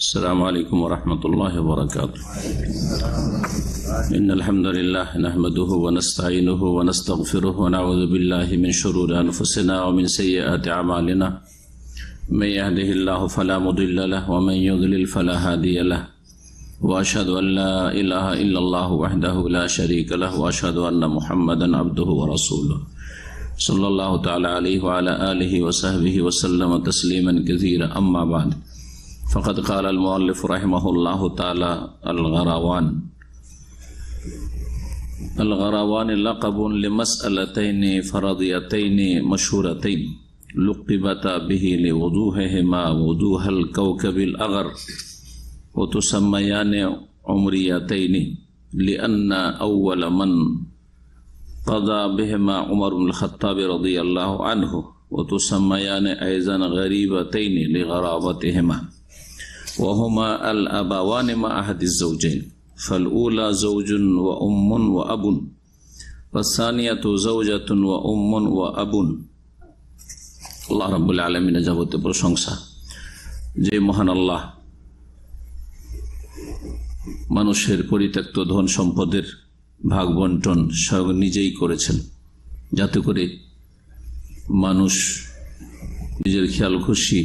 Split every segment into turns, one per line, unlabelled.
السلام عليكم ورحمة الله وبركاته. إن الحمد لله نحمده ونستعينه ونستغفره ونعوذ بالله من شرور أنفسنا ومن سيئات أعمالنا. من يهده الله فلا مضل له ومن يضلل فلا هادي له. وأشهد أن لا إله إلا الله وحده لا شريك له وأشهد أن محمدا عبده ورسوله صلى الله تعالى عليه وعلى آله وصحبه وسلم تسليما كثيرا. أما بعد فقد قال المؤلف رحمه الله تعالى الغراوان لقب لمسألتين فرضيتين مشهورتين لقبتا به لوضوحهما وضوح الكوكب الأغر وتسميان عمريتين لأن أول من قضى بهما عمر بن الخطاب رضي الله عنه وتسميان أيضا غريبتين لغرابتهما وهما الأبوان مع أحد الزوجين فالأولى زوج وأم وأب والثانية زوجة وأم وأب. আল্লাহ রাব্বুল আলামিনের যাবতীয় প্রশংসা যে মহান আল্লাহ মানুষের পরিত্যক্ত ধন সম্পদের ভাগ বন্টন স্বয়ং নিজেই করেছেন, যাতে করে মানুষ নিজের খেয়াল খুশি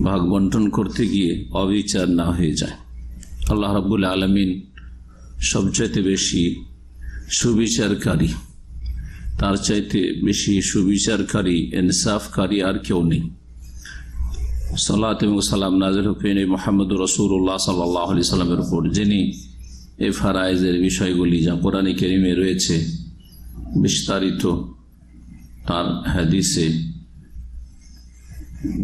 ভাগ বন্টন করতে গিয়ে অবিচার না হয়ে যায়। আল্লাহ রাব্বুল আলামিন সবচাইতে বেশি সুবিচারকারী, তার চাইতে বেশি সুবিচারকারী ইনসাফকারী আর কেউ নেই। সালাত এবং সালাম নাযিল হোক মুহাম্মদ রাসূলুল্লাহ সাল্লাল্লাহু আলাইহি সাল্লামের উপর, যিনি এই ফরায়েজের বিষয়গুলি যা কোরআনে কারিমে রয়েছে বিস্তারিত তার হাদিসে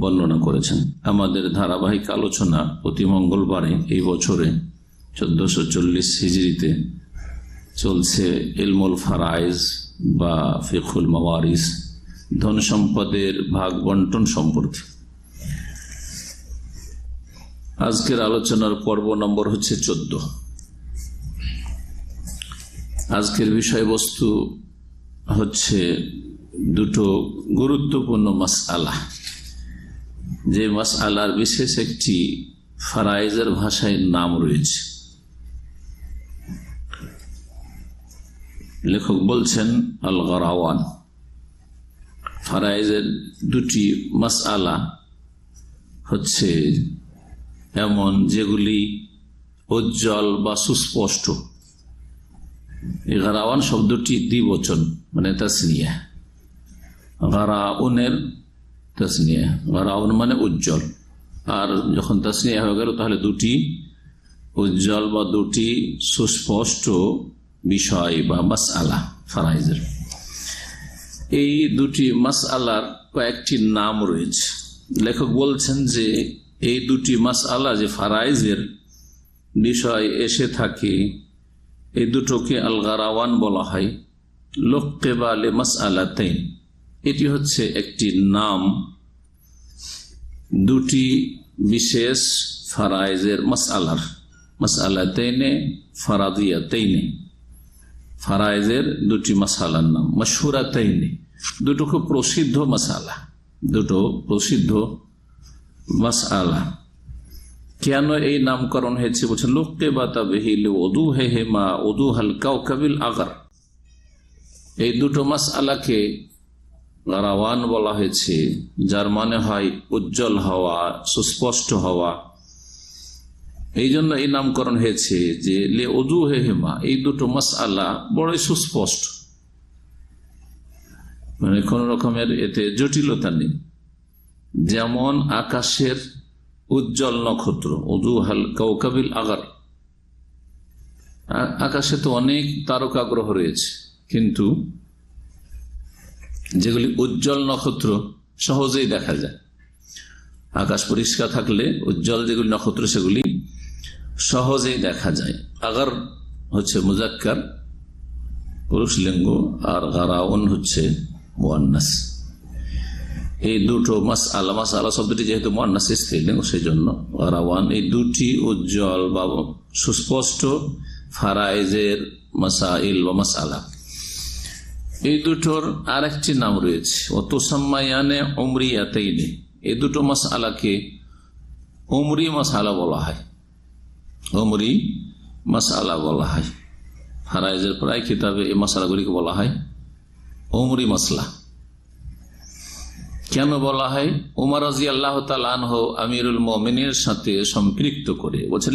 বর্ণনা করেছেন। আমাদের ধারাবাহিক আলোচনা প্রতি মঙ্গলবারে এই বছরে 1440 হিজরিতে চলছে ইলমুল ফারায়েজ বা ফিকহুল মাওয়ারিস, ধন সম্পদের ভাগ বন্টন সম্পর্কে। আজকের আলোচনার পর্ব নম্বর হচ্ছে 14। আজকের বিষয়বস্তু হচ্ছে দুটো গুরুত্বপূর্ণ মাসআলা, যে মাসআলার বিশেষ একটি ফারায়েজের ভাষায় নাম রয়েছে। লেখক বলছেন আল গারাওয়ান, ফারায়েজের দুটি মাসআলা হচ্ছে এমন যেগুলি উজ্জ্বল বা সুস্পষ্ট। এই গারাওয়ান শব্দটি দ্বিবচন, মানে তাসনিয়া। গারাউনের তাসনিয়া, গারাউন মানে উজ্জ্বল, আর যখন তাসনিয়া হয়ে গেল তাহলে দুটি উজ্জ্বল বা দুটি সুস্পষ্ট বিষয় বা মাসআলা ফারায়েজের। এই দুটি মাসআলার কয়েকটি নাম রয়েছে। লেখক বলছেন যে এই দুটি মাসআলা যে ফারায়েজের বিষয় এসে থাকে, এই দুটোকে আল গারাওয়ান বলা হয়। লুক্কিবা লি মাসআলাতাইন, এটি হচ্ছে একটি নাম দুটি বিশেষ ফারায়েজের মাসআলার। মাসআলাতাইনে ফারাদিয়াতাইনে, ফারায়েজের দুটি মাসআলার নাম। মাশহুরাতাইনে, দুটো খুব প্রসিদ্ধ মাসআলা, দুটো প্রসিদ্ধ মাসআলা। কেন এই নামকরণ হয়েছে বলছেন লুক্কিবাতা বিহি লিউদুহিহিমা উদুহাল কাওকাবিল আগর। এই দুটো মাসআলাকে গারাওয়ান বলা হয়েছে, যার মানে হয় উজ্জ্বল হওয়া, সুস্পষ্ট হওয়া। এই জন্য এই নামকরণ হয়েছে যে লিউদুহিহিমা, এই দুটো মাসআলা বড়ই সুস্পষ্ট, মানে কোন রকমের এতে জটিলতা নেই। যেমন আকাশের উজ্জ্বল নক্ষত্র, উদুহাল কাওকাবিল আগর। আকাশে তো অনেক তারকা গ্রহ রয়েছে, কিন্তু যেগুলি উজ্জ্বল নক্ষত্র সহজেই দেখা যায়। আকাশ পরিষ্কার থাকলে উজ্জ্বল যেগুলি নক্ষত্র সেগুলি সহজেই দেখা যায়। আগর হচ্ছে মুজাক্কার পুরুষলিঙ্গ, আর গারাউন হচ্ছে মুআন্নাস। এই দুটো মাসআলা, মাসআলা শব্দটি যেহেতু মুআন্নাস স্ত্রীলিঙ্গ, সেই জন্য গারাওয়ান। এই দুটি উজ্জ্বল বা সুস্পষ্ট ফারায়েজের মাসাইল বা মাসআলা। এই দুটোর আরেকটি নাম রয়েছে, ওয়াতুসাম্মায়ানে উমরিয়াতাইনি। এই দুটো মাসআলাকে উমরি মাসালা বলা হয়, উমরি মাসালা বলা হয়। ফারাইজের প্রায় কিতাবে এই মাসালাগুলিকে বলা হয় উমরি মাসলা। কেন বলা হয়? উমর রাদিয়াল্লাহু তাআলা আনহু আমিরুল মুমিনের সাথে সম্পৃক্ত করে বলছেন,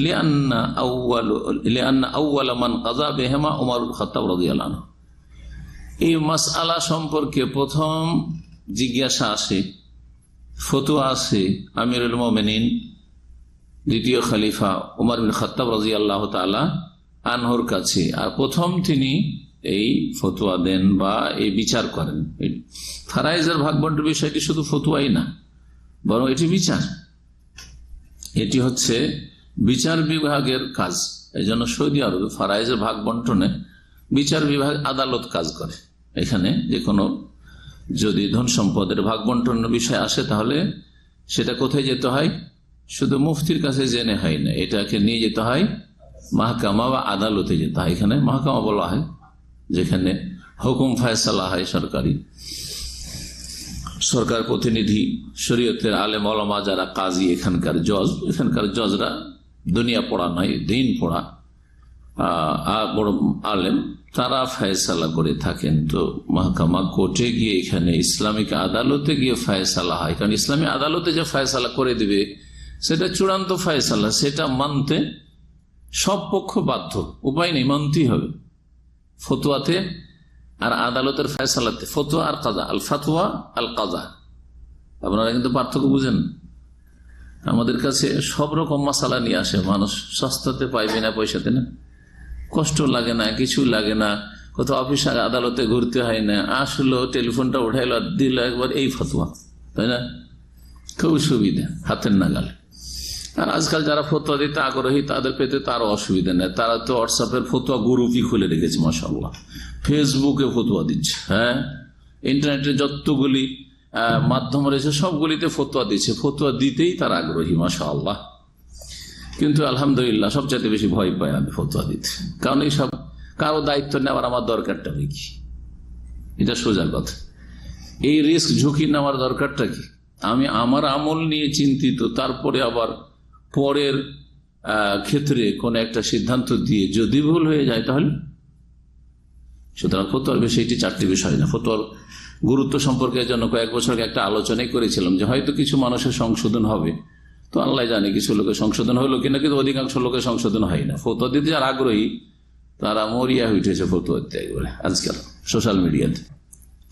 লিআন্না আউওয়ালা মান কাযা বিহিমা উমরুল খাত্তাব রাদিয়াল্লাহু আনহু। এই মাসআলা সম্পর্কে প্রথম জিজ্ঞাসা আসে, ফতোয়া আসে আমিরুল মুমিনিন দ্বিতীয় খলিফা উমর বিন খাত্তাব রাদিয়াল্লাহু তাআলা আনহুর কাছে। আর প্রথম তিনি এই ফতোয়া দেন বা এই বিচার করেন। ফারাইজের ভাগবন্টন বিষয়টি শুধু ফতোয়াই না, বরং এটি বিচার, এটি হচ্ছে বিচার বিভাগের কাজ। এই জন্য সৌদি আরবে ফারাইজের ভাগ বন্টনে বিচার বিভাগ আদালত কাজ করে। এখানে যে কোনো যদি ধন সম্পদের ভাগ বন্টনের বিষয় আসে তাহলে সেটা কোথায় যেতে হয়? শুধু মুফতির কাছে জেনে হয় না, এটাকে নিয়ে যেতে হয় মাহকামা বা আদালতে যেতে হয়। এখানে মাহকামা বলা হয় যেখানে হুকুম ফয়সালা হয়, সরকার প্রতিনিধি, শরীয়তের আলেম ওলামা যারা কাজী, এখানকার জজরা দুনিয়া পড়া নয়, দিন পড়া বড় আলেম, তারা ফয়সালা করে থাকেন। তো মাহকামা কোর্টে গিয়ে, এখানে ইসলামিক আদালতে গিয়ে ফয়সালা হয়। কারণ ইসলামী আদালতে যে ফয়সালা করে দিবে সেটা চূড়ান্ত ফয়সালা, সেটা মানতে সব পক্ষ বাধ্য, উপায় নেই, মানতেই হবে। ফতোয়াতে আর আদালতের ফয়সালাতে ফতোয়া আর কাজা, আল ফাতোয়া আল কাজা, আপনারা কিন্তু পার্থক্য বুঝেন। আমাদের কাছে সব রকম মশালা নিয়ে আসে মানুষ, সস্তাতে পাই, বিনা পয়সাতে না, কষ্ট লাগে না, কিছু লাগে না, কত অফিস আদালতে ঘুরতে হয় না, আসলো টেলিফোনটা উঠাইলো দিল একবার, এই ফতোয়া, তাই না? খুব সুবিধা, হাতের নাগালে। আর আজকাল যারা ফতোয়া দিতে আগ্রহী তাদের পেতে তারও অসুবিধা নেই, তারা তো হোয়াটসঅ্যাপের ফতোয়া গ্রুপই খুলে রেখেছে মাশাআল্লাহ, ফেসবুকে ফতোয়া দিচ্ছে, হ্যাঁ, ইন্টারনেটে যতগুলি মাধ্যম রয়েছে সবগুলিতে ফতোয়া দিচ্ছে, ফতোয়া দিতেই তার আগ্রহী মাশাআল্লাহ। কিন্তু আলহামদুলিল্লাহ সবচাইতে বেশি ভয় পাই আমি ফতোয়া দিতে, কারণ এইসব কারো দায়িত্ব নেওয়ার আমার দরকারটা কি? এটা সোজা কথা। এই রিস্ক ঝুঁকি নেওয়ার দরকারটা কি? আমি আমার আমল নিয়ে চিন্তিত, তারপরে আবার পরের ক্ষেত্রে কোন একটা সিদ্ধান্ত দিয়ে যদি ভুল হয়ে যায় তাহলে। সুতরাং ফতোয়ার বিষয়টি চারটি বিষয় না। ফতোয়ার গুরুত্ব সম্পর্কে জন্য কয়েক বছর আগে একটা আলোচনাই করেছিলাম যে হয়তো কিছু মানুষের সংশোধন হবে, তো আল্লাহ জানে কিছু লোকের সংশোধন হলো কিনা, কিন্তু অধিকাংশ লোকের সংশোধন হয় না। ফতোয়া দিতে যারা আগ্রহী তারা মরিয়া হয়ে উঠেছে ফতোয়া দিতে একবারে আজকাল সোশ্যাল মিডিয়াতে।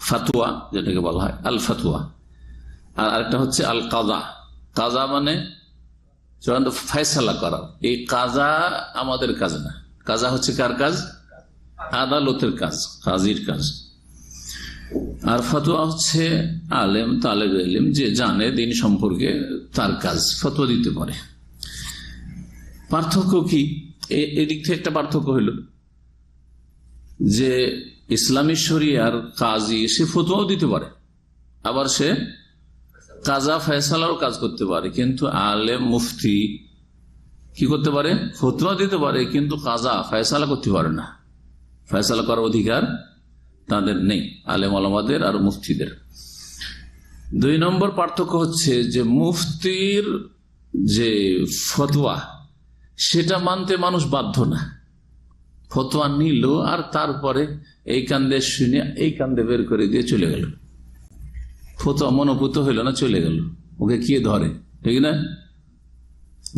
ফাতোয়া যেটাকে বলা হয় আল ফাতোয়া, আর আরেকটা হচ্ছে আল কাজা। কাজা মানে চূড়ান্ত ফয়সালা করা। এই কাজা আমাদের কাজ না, কাজা হচ্ছে কার কাজ? আদালতের কাজ, কাজীর কাজ। আর ফতোয়া হচ্ছে আলেম, তালেব ইলম, যে জানে দিন সম্পর্কে, তার কাজ, ফতোয়া দিতে পারে। পার্থক্য কি? এদিক থেকে একটা পার্থক্য হইল যে ইসলামী শরিয়ার কাজী সে ফতোয়াও দিতে পারে, আবার সে কাজা ফয়সালারও কাজ করতে পারে। কিন্তু আলেম মুফতি কি করতে পারে? ফতোয়া দিতে পারে, কিন্তু কাজা ফয়সালা করতে পারে না। ফয়সালা করার অধিকার তাদের নেই, আলেম ওলামাদের আর মুফতিদের। 2 নম্বর পার্থক্য হচ্ছে যে মুফতির যে ফতোয়া সেটা মানতে মানুষ বাধ্য না। ফতোয়া নিল আর তারপরে এই কান্দে শুনে এই কান্দে বের করে দিয়ে চলে গেল, ফতোয়া মনোভূত হইল না, চলে গেল, ওকে কে ধরে? ঠিক না?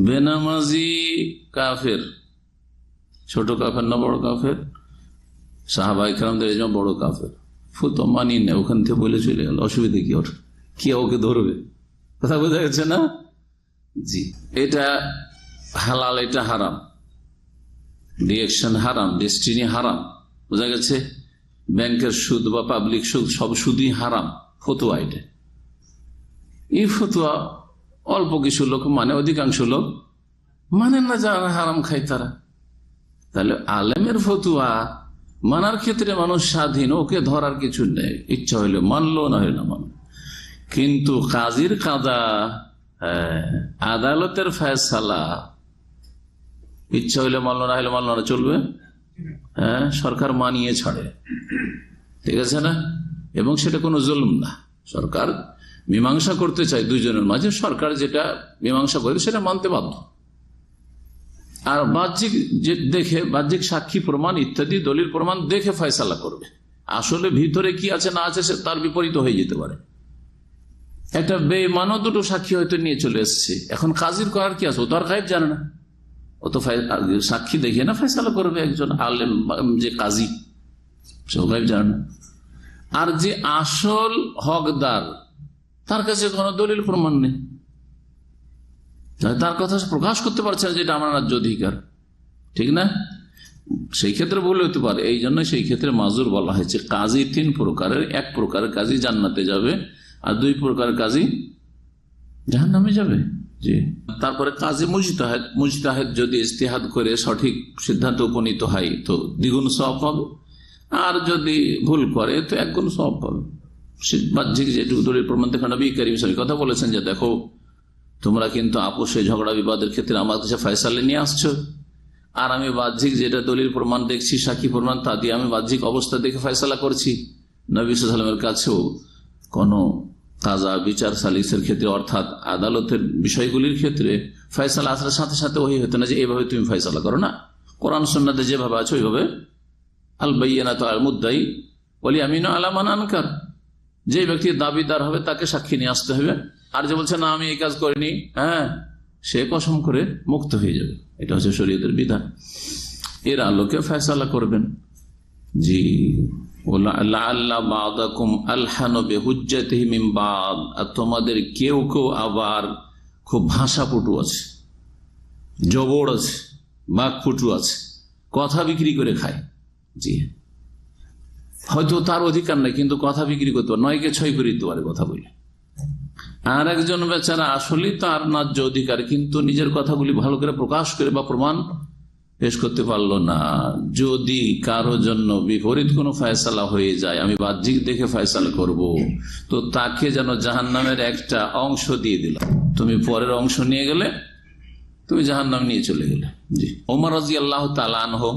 বেনামাজি কাফের, ছোট কাফের না বড় কাফের? সাহাবায়ে কেরামদের একজন বড় কাফের, ফতোয়া মানি না, ওখান থেকে বলে চলে গেল, অসুবিধা কি ওর? কে ওকে ধরবে? কথা বোঝা গেছে না? জি, এটা হালাল, এটা হারাম, ডিরেকশন হারাম, ডেস্টিনি হারাম, বোঝা গেছে? ব্যাংকের সুদ বা পাবলিক সুদ, সব সুদই হারাম। ফতোয়া এটা, এই ফতোয়া অল্প কিছু লোক মানে, অধিকাংশ লোক মানে না, যারা হারাম খায় তারা। তাহলে আলেমের ফতোয়া মানার ক্ষেত্রে মানুষ স্বাধীন, ওকে ধরার কিছু নেই, ইচ্ছা হইলে মানলো, না হইলে না মানলো। কিন্তু কাজীর কাজা, আদালতের ফয়সালা, ইচ্ছা হইলে মানলো, না হইলে মানলো না, চলবে? হ্যাঁ, সরকার মানিয়ে ছাড়ে, ঠিক আছে না? এবং সেটা কোনো জুলুম না, সরকার মীমাংসা করতে চায় দুইজনের মাঝে, সরকার যেটা মীমাংসা করবে সেটা মানতে বাধ্য। আর বাহ্যিক যে দেখে, বাহ্যিক সাক্ষী প্রমাণ ইত্যাদি দলিল প্রমাণ দেখে ফয়সালা করবে। আসলে ভিতরে কি আছে না আছে সে তার বিপরীত হয়ে যেতে পারে। একটা বেঈমানও দুটো সাক্ষী হয়তো নিয়ে চলে এসছে, এখন কাজীর করার কি আছে? ও তো আর গায়েব জানে না, ও তো সাক্ষী দেখে না ফয়সালা করবে। একজন আলেম যে কাজী, সে গায়েব জানে না। আর যে আসল হকদার তার কাছে কোনো দলিল প্রমাণ নেই, তার কথা প্রকাশ করতে পারছে না যেটা আমার ন্যায্য অধিকার, ঠিক না? সেই ক্ষেত্রে বলে হতে পারে। এই জন্য সেই ক্ষেত্রে মাজুর বলা হয়েছে। কাজী তিন প্রকারের, এক প্রকারের কাজী জান্নাতে যাবে আর দুই প্রকারের কাজী জাহান্নামে যাবে। জি। তারপরে কাজী মুজতাহিদ, মুজতাহিদ যদি ইজতিহাদ করে সঠিক সিদ্ধান্ত উপনীত হয় তো দ্বিগুণ সওয়াব পাবে, আর যদি ভুল করে তো একগুণ সওয়াব পাবে। বাহ্যিক যেটুকু দলিল প্রমাণ দেখে নবী করিম সাল্লাল্লাহু আলাইহি ওয়াসাল্লাম কথা বলেছেন যে দেখো তোমরা কিন্তু আপোষে ঝগড়া বিবাদের ক্ষেত্রে আমার কাছে ফয়সালা নিয়ে আসছো, আর আমি বাহ্যিক যেটা দলিল প্রমাণ দেখছি, সাক্ষী প্রমাণ, তা দিয়ে আমি বাহ্যিক অবস্থা দেখে ফয়সালা করছি। নবী সাল্লাল্লাহু আলাইহি ওয়াসাল্লামের কাছেও কোন কাজা বিচার সালিসের ক্ষেত্রে অর্থাৎ আদালতের বিষয়গুলির ক্ষেত্রে ফয়সালা আসার সাথে সাথে ওই হতো না যে এভাবে তুমি ফয়সালা করো না, কোরআন সুন্নাতে যেভাবে আছে ওইভাবে আল বাইয়িনাতু আলাল মুদ্দাই ওয়াল ইয়ামিনু আলা মান আনকার, যে ব্যক্তি দাবিদার হবে তাকে সাক্ষী নিয়ে আসতে হবে, আর যে বলছে না আমি এই কাজ করিনি, হ্যাঁ, সে কসম করে মুক্ত হয়ে যাবে। এটা হচ্ছে শরীয়তের বিধান। এর আলোকে ফয়সালা করবেন। জি। তোমাদের কেউ কেউ আবার খুব ভাষাপটু আছে, জবর আছে, বাকপটু আছে, কথা বিক্রি করে খায়। জি। হয়তো তার অধিকার নাই কিন্তু কথা বিক্রি করতে পারে, নয়কে ছয় করে দিতে পারে কথা বলে। আর একজন বেচারা আসলে তার ন্যায্য অধিকার কিন্তু নিজের কথাগুলি ভালো করে প্রকাশ করে বা প্রমাণ পেশ করতে পারলো না। যদি কারো জন্য বিপরীত কোনো ফয়সালা হয়ে যায়, আমি বাহ্যিক দেখে ফয়সালা করব, তো তাকে যেন জাহান্নামের একটা অংশ দিয়ে দিলাম, তুমি পরের অংশ নিয়ে গেলে তুমি জাহান্নাম নিয়ে চলে গেলে। জি। ওমর রাদিয়াল্লাহু তাআলা আনহু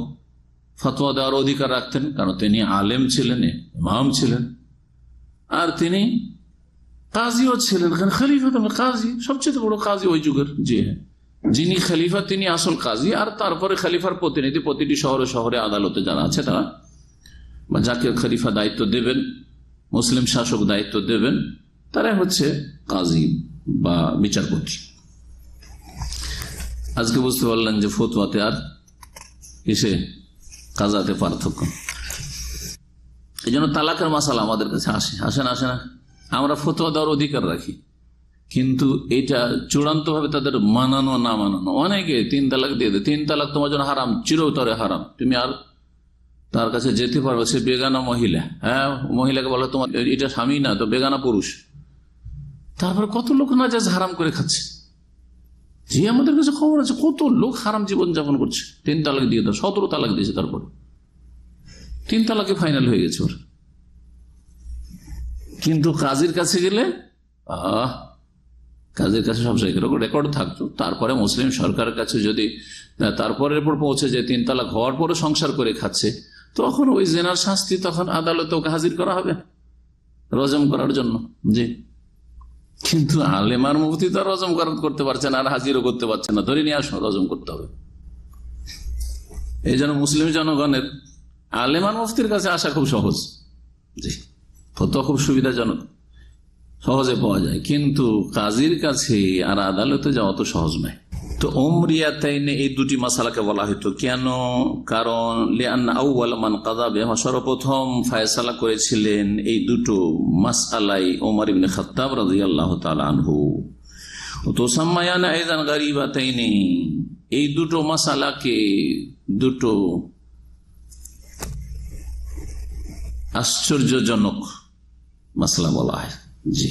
ফতোয়া দেওয়ার অধিকার রাখতেন, কারণ তিনি আলেম ছিলেন, ইমাম ছিলেন, আর তিনি কাজীও ছিলেন। খলিফা কাজী, সবচেয়ে বড় কাজী ওই যুগের। জি হ্যাঁ, যিনি খলিফা তিনি আসল কাজী, আর তারপরে খলিফার প্রতিনিধি প্রতিটি শহরে শহরে আদালতে যারা আছে তারা, বা যাকে খলিফা দায়িত্ব দেবেন, মুসলিম শাসক দায়িত্ব দেবেন, তারাই হচ্ছে কাজী বা বিচারপতি। আজকে বুঝতে পারলেন যে ফতোয়াতে আর কিসে কাজাতে পার্থক্য। এই জন্য তালাকের মাসালা আমাদের কাছে আসে না। আমরা ফতোয়া দেওয়ার অধিকার রাখি, কিন্তু এটা চূড়ান্ত ভাবে তাদের মানানো না মানানো। অনেকে 3 তালাক দিয়ে দেয়, 3 তালাক তোমার জন্য হারাম, চিরতরে হারাম, তুমি আর তার কাছে যেতে পারবে। সে বেগানা মহিলা, হ্যাঁ, মহিলাকে বলে তোমার এটা স্বামী না, তো বেগানা পুরুষ। তারপর কত লোক না যা হারাম করে খাচ্ছে। যে আমাদের কাছে খবর আছে কত লোক হারাম জীবন যাপন করছে। 3 তালাক দিয়ে দাও, 17 তালাক দিয়েছে, তারপর 3 তালাকে ফাইনাল হয়ে গেছে ওর। কিন্তু কাজীর কাছে গেলে কাজের কাছে সব রেকর্ড থাকতো, তারপরে মুসলিম সরকারের কাছে যদি তারপরে এরপর পৌঁছে যায় 3 তালাক হওয়ার পরে সংসার করে খাচ্ছে, তখন ওই জেনার শাস্তি তখন আদালতে ওকে হাজির করা হবে রজম করার জন্য। জি। কিন্তু আলেমার মুফতি তো রজম করতে পারছে না, আর হাজিরও করতে পারছে না, ধরে নিয়ে আসো রজম করতে হবে। এই জন্য মুসলিম জনগণের আলেমার মুফতির কাছে আসা খুব সহজ। জি। ফতোয়া খুব সুবিধাজনক, সহজে পাওয়া যায়, কিন্তু কাজীর কাছে আর আদালতে যাওয়া তো সহজ নয়। তো উমরিয়াতাইনে এই দুটি মাসালাকে বলা হইতো কেন? কারণ লিআন্না আউওয়াল মান কাযা বিহা, সর্বপ্রথম ফয়সালা করেছিলেন এই দুটো মাসআলাই ওমর ইবনে খাত্তাব রাদিয়াল্লাহু তাআলা আনহু। তো সাম্মায়ানা আইযান গারিবাতাইনে, এই দুটো মাসালাকে দুটো আশ্চর্যজনক মাসলা বলা হয়। জি।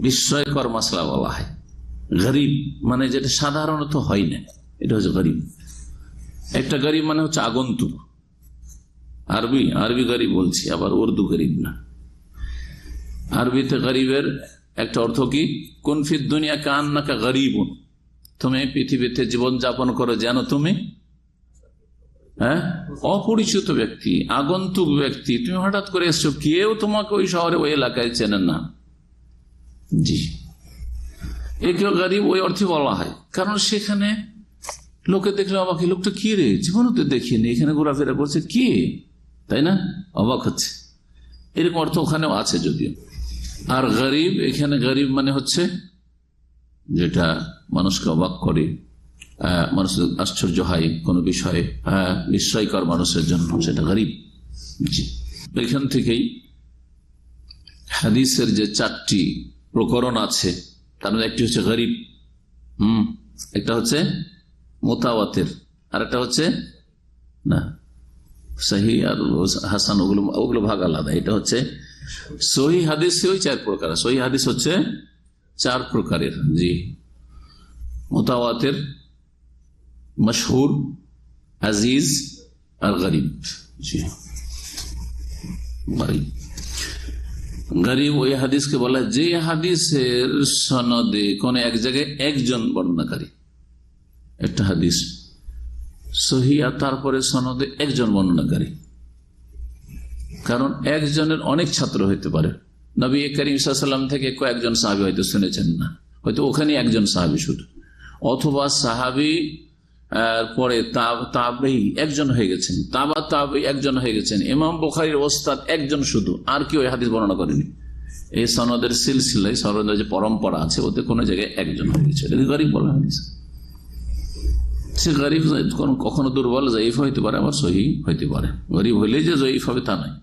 বিস্ময়কর মাসলা বলা হয়। গরিব মানে যেটা সাধারণত হয় না, এটা হচ্ছে গরিব। একটা গরিব মানে হচ্ছে আগন্তুক, আরবি গরিব বলছি, আবার উর্দু গরিব না। আরবিতে গরিবের একটা অর্থ কি? কুন ফিদ দুনিয়া কান্নাকা গরিবুন, তুমি পৃথিবীতে জীবন যাপন করো যেন তুমি অপরিচিত ব্যক্তি, আগন্তুক ব্যক্তি, তুমি হঠাৎ করে এসছো, কেউ তোমাকে ওই শহরে ওই এলাকায় চেনে না, জি, একে গরিব ওই অর্থে বলা হয় কারণ সেখানে লোকে দেখলে অবাক, লোকটা কি রে, জীবনে তো দেখিনি, এখানে ঘোরাফেরা করছে কি, তাই না, অবাক হচ্ছে, এরকম অর্থ ওখানেও আছে যদিও। আর গরিব, এখানে গরিব মানে হচ্ছে যেটা মানুষকে অবাক করে, মানুষ আশ্চর্য হয় কোন বিষয়ে, বিস্ময়কর মানুষের জন্য, সেটা গরিব। জি, এখান থেকেই হাদিসের যে 4টি প্রকরণ আছে তার মধ্যে একটি হচ্ছে গরিব, একটা হচ্ছে মুতাওয়াতির, আর একটা হচ্ছে না সহি আর হাসান, ওগুলো ভাগ আলাদা। এটা হচ্ছে সহি হাদিস, ওই 4 প্রকার। সহি হাদিস হচ্ছে 4 প্রকারের। জি, মুতাওয়াতির, মশহুর, আজিজ আর গরিব। জি, গরিব ওই হাদিসকে বলা যে হাদিসের সনদে কোন এক জায়গায় একজন বর্ণনাকারী, একটা হাদিস সহি আর তারপরে সনদে একজন বর্ণনাকারী, কারণ একজনের অনেক ছাত্র হইতে পারে। নবী করিম সাল্লাল্লাহু আলাইহি ওয়াসাল্লাম থেকে কয়েকজন সাহাবী হয়তো শুনেছেন না, হয়তো ওখানে একজন সাহাবী শুধু, অথবা সাহাবী পরে তাবেঈ একজন হয়ে গেছেন, তাবেঈ একজন হয়ে গেছেন, ইমাম বুখারীর ওস্তাদ একজন শুধু, আর কি ওই হাদিস বর্ণনা করেনি। এই সনদের সিলসিলায়, সনদের যে পরম্পরা আছে, ওতে কোনো জায়গায় একজন হয়ে গেছে, এটা গরিব বলা হাদিস। সে গরিব কখনো দুর্বল জয়ীফ হইতে পারে, আবার সহি হইতে পারে। গরিব হইলে যে জয়ীফ হবে তা নয়।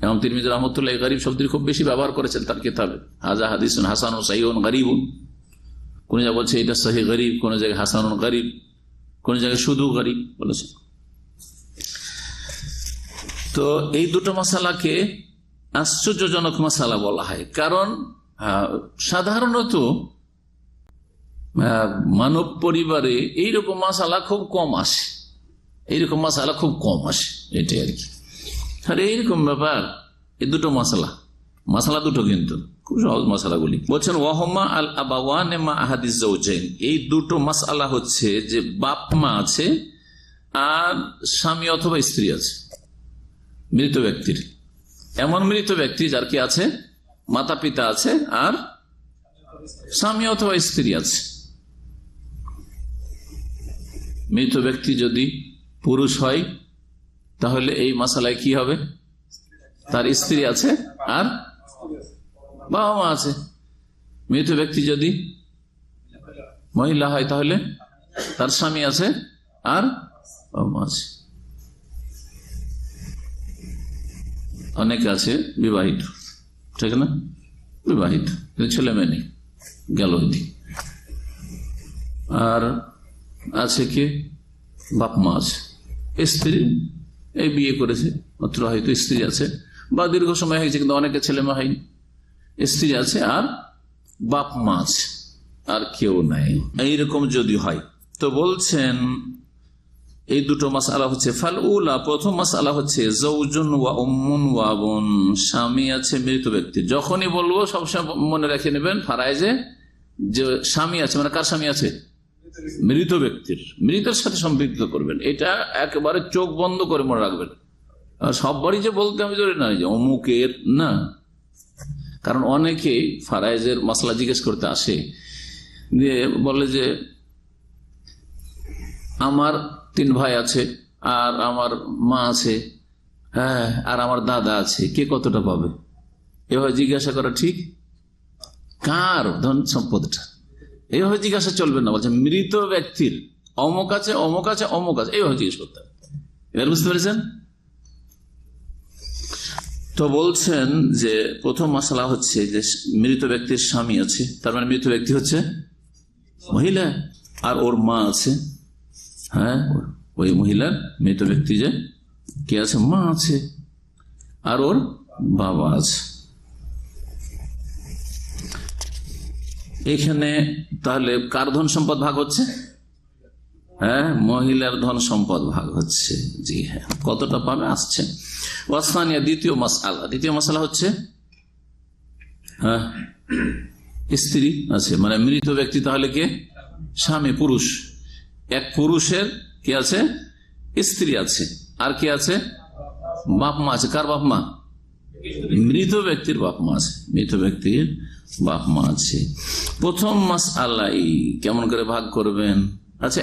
ইমাম তিরমিজি রাহমাতুল্লাহ গরিব শব্দটি খুব বেশি ব্যবহার করেছেন তার কিতাবে, হাযা হাদিসুন হাসানুন সহিহুন গরিবুন। কোন জায়গায় বলছে এটা সহি গরিব, কোন জায়গায় হাসানুন গরিব, কোন জায়গায় শুধু গরিব বলেছে। তো এই দুটো মাসালাকে আশ্চর্যজনক মাসালা বলা হয়, কারণ সাধারণত মানব পরিবারে এইরকম মাসালা খুব কম আসে, এইরকম মাসালা খুব কম আসে, এটাই আর কি। আর এইরকম ব্যাপার, এই দুটো মাসালা দুটো কিন্তু খুব সহজ মাসালাগুলি। বলছেন ওয়াহমা আল আবাওয়ান মা আহাদিস জাওজাইন, এই দুটো মাসালা হচ্ছে যে বাপ মা আছে আর স্বামী অথবা স্ত্রী আছে মৃত ব্যক্তির। এমন মৃত ব্যক্তি যার কি আছে, মাতা পিতা আছে আর স্বামী অথবা স্ত্রী আছে। মৃত ব্যক্তি যদি পুরুষ হয় তাহলে এই মাসালায় কি হবে, তার স্ত্রী আছে আর বাবা মা আছে। মৃত ব্যক্তি যদি মহিলা হয় তাহলে তার স্বামী আছে আর বাবা মা আছে। অনেকে আছে বিবাহিত, ঠিক না, বিবাহিত ছেলে মেয়ে নেই, গেল, আর আছে কে, বাপ মা আছে, স্ত্রী এই বিয়ে করেছে মাত্র, হয়তো স্ত্রী আছে বা দীর্ঘ সময় হয়েছে কিন্তু অনেকে ছেলে মেয়ে হয়নি, স্ত্রী আছে আর বাপ মা আছে, আর কেউ নাই। এইরকম যদি হয় তো বলছেন এই দুটো মাসআলা হচ্ছে ফালউলা, প্রথম মাসআলা হচ্ছে যাওজুন ওয়া উম্মুন ওয়া আবুন, স্বামী আছে মৃত ব্যক্তি। যখনই বলবো সবসময় মনে রেখে নেবেন ফারাইজে যে স্বামী আছে, মানে কার স্বামী আছে, মৃত ব্যক্তির, মৃতের সাথে সম্পৃক্ত করবেন, এটা একেবারে চোখ বন্ধ করে মনে রাখবেন। সব বাড়ি যে বলতে আমি জরুরি না যে অমুকের না, কারণ অনেকে ফারাইজের মাসলা জিজ্ঞেস করতে আসে, দিয়ে বলে যে আমার 3 ভাই আছে আর আমার মা আছে, হ্যাঁ, আর আমার দাদা আছে, কে কতটা পাবে? এভাবে জিজ্ঞাসা করা ঠিক? কার ধন সম্পদটা এইভাবে জিজ্ঞাসা চলবে না। বলছে মৃত ব্যক্তির অমুক আছে, অমুক আছে, অমুক আছে, এইভাবে জিজ্ঞেস করতে হবে। এবার বুঝতে পেরেছেন? তো বলছেন যে প্রথম মাসালা হচ্ছে যে মৃত ব্যক্তির স্বামী আছে, তার মানে মৃত ব্যক্তি হচ্ছে মহিলা, আর ওর মা আছে, হ্যাঁ, ওই মহিলার মৃত ব্যক্তি যে কে আছে, মা আছে আর ওর বাবা আছে। এখানে তাহলে কার ধন সম্পদ ভাগ হচ্ছে? হ্যাঁ, মহিলার ধন সম্পদ ভাগ হচ্ছে। জি হ্যাঁ, কতটা পাবে আসছে। ওয়াসফানিয়া, দ্বিতীয় মাসআলা হচ্ছে হ্যাঁ স্ত্রী আছে, মানে মৃত ব্যক্তি তাহলে কে, স্বামী, পুরুষ, এক পুরুষের কি আছে, স্ত্রী আছে, আর কি আছে, বাপ মা আছে। কার বাপ মা? মৃত ব্যক্তির বাপ মা আছে, মৃত ব্যক্তির বাপ মা আছে। প্রথম মাসআলাই কেমন করে ভাগ করবেন? আচ্ছা,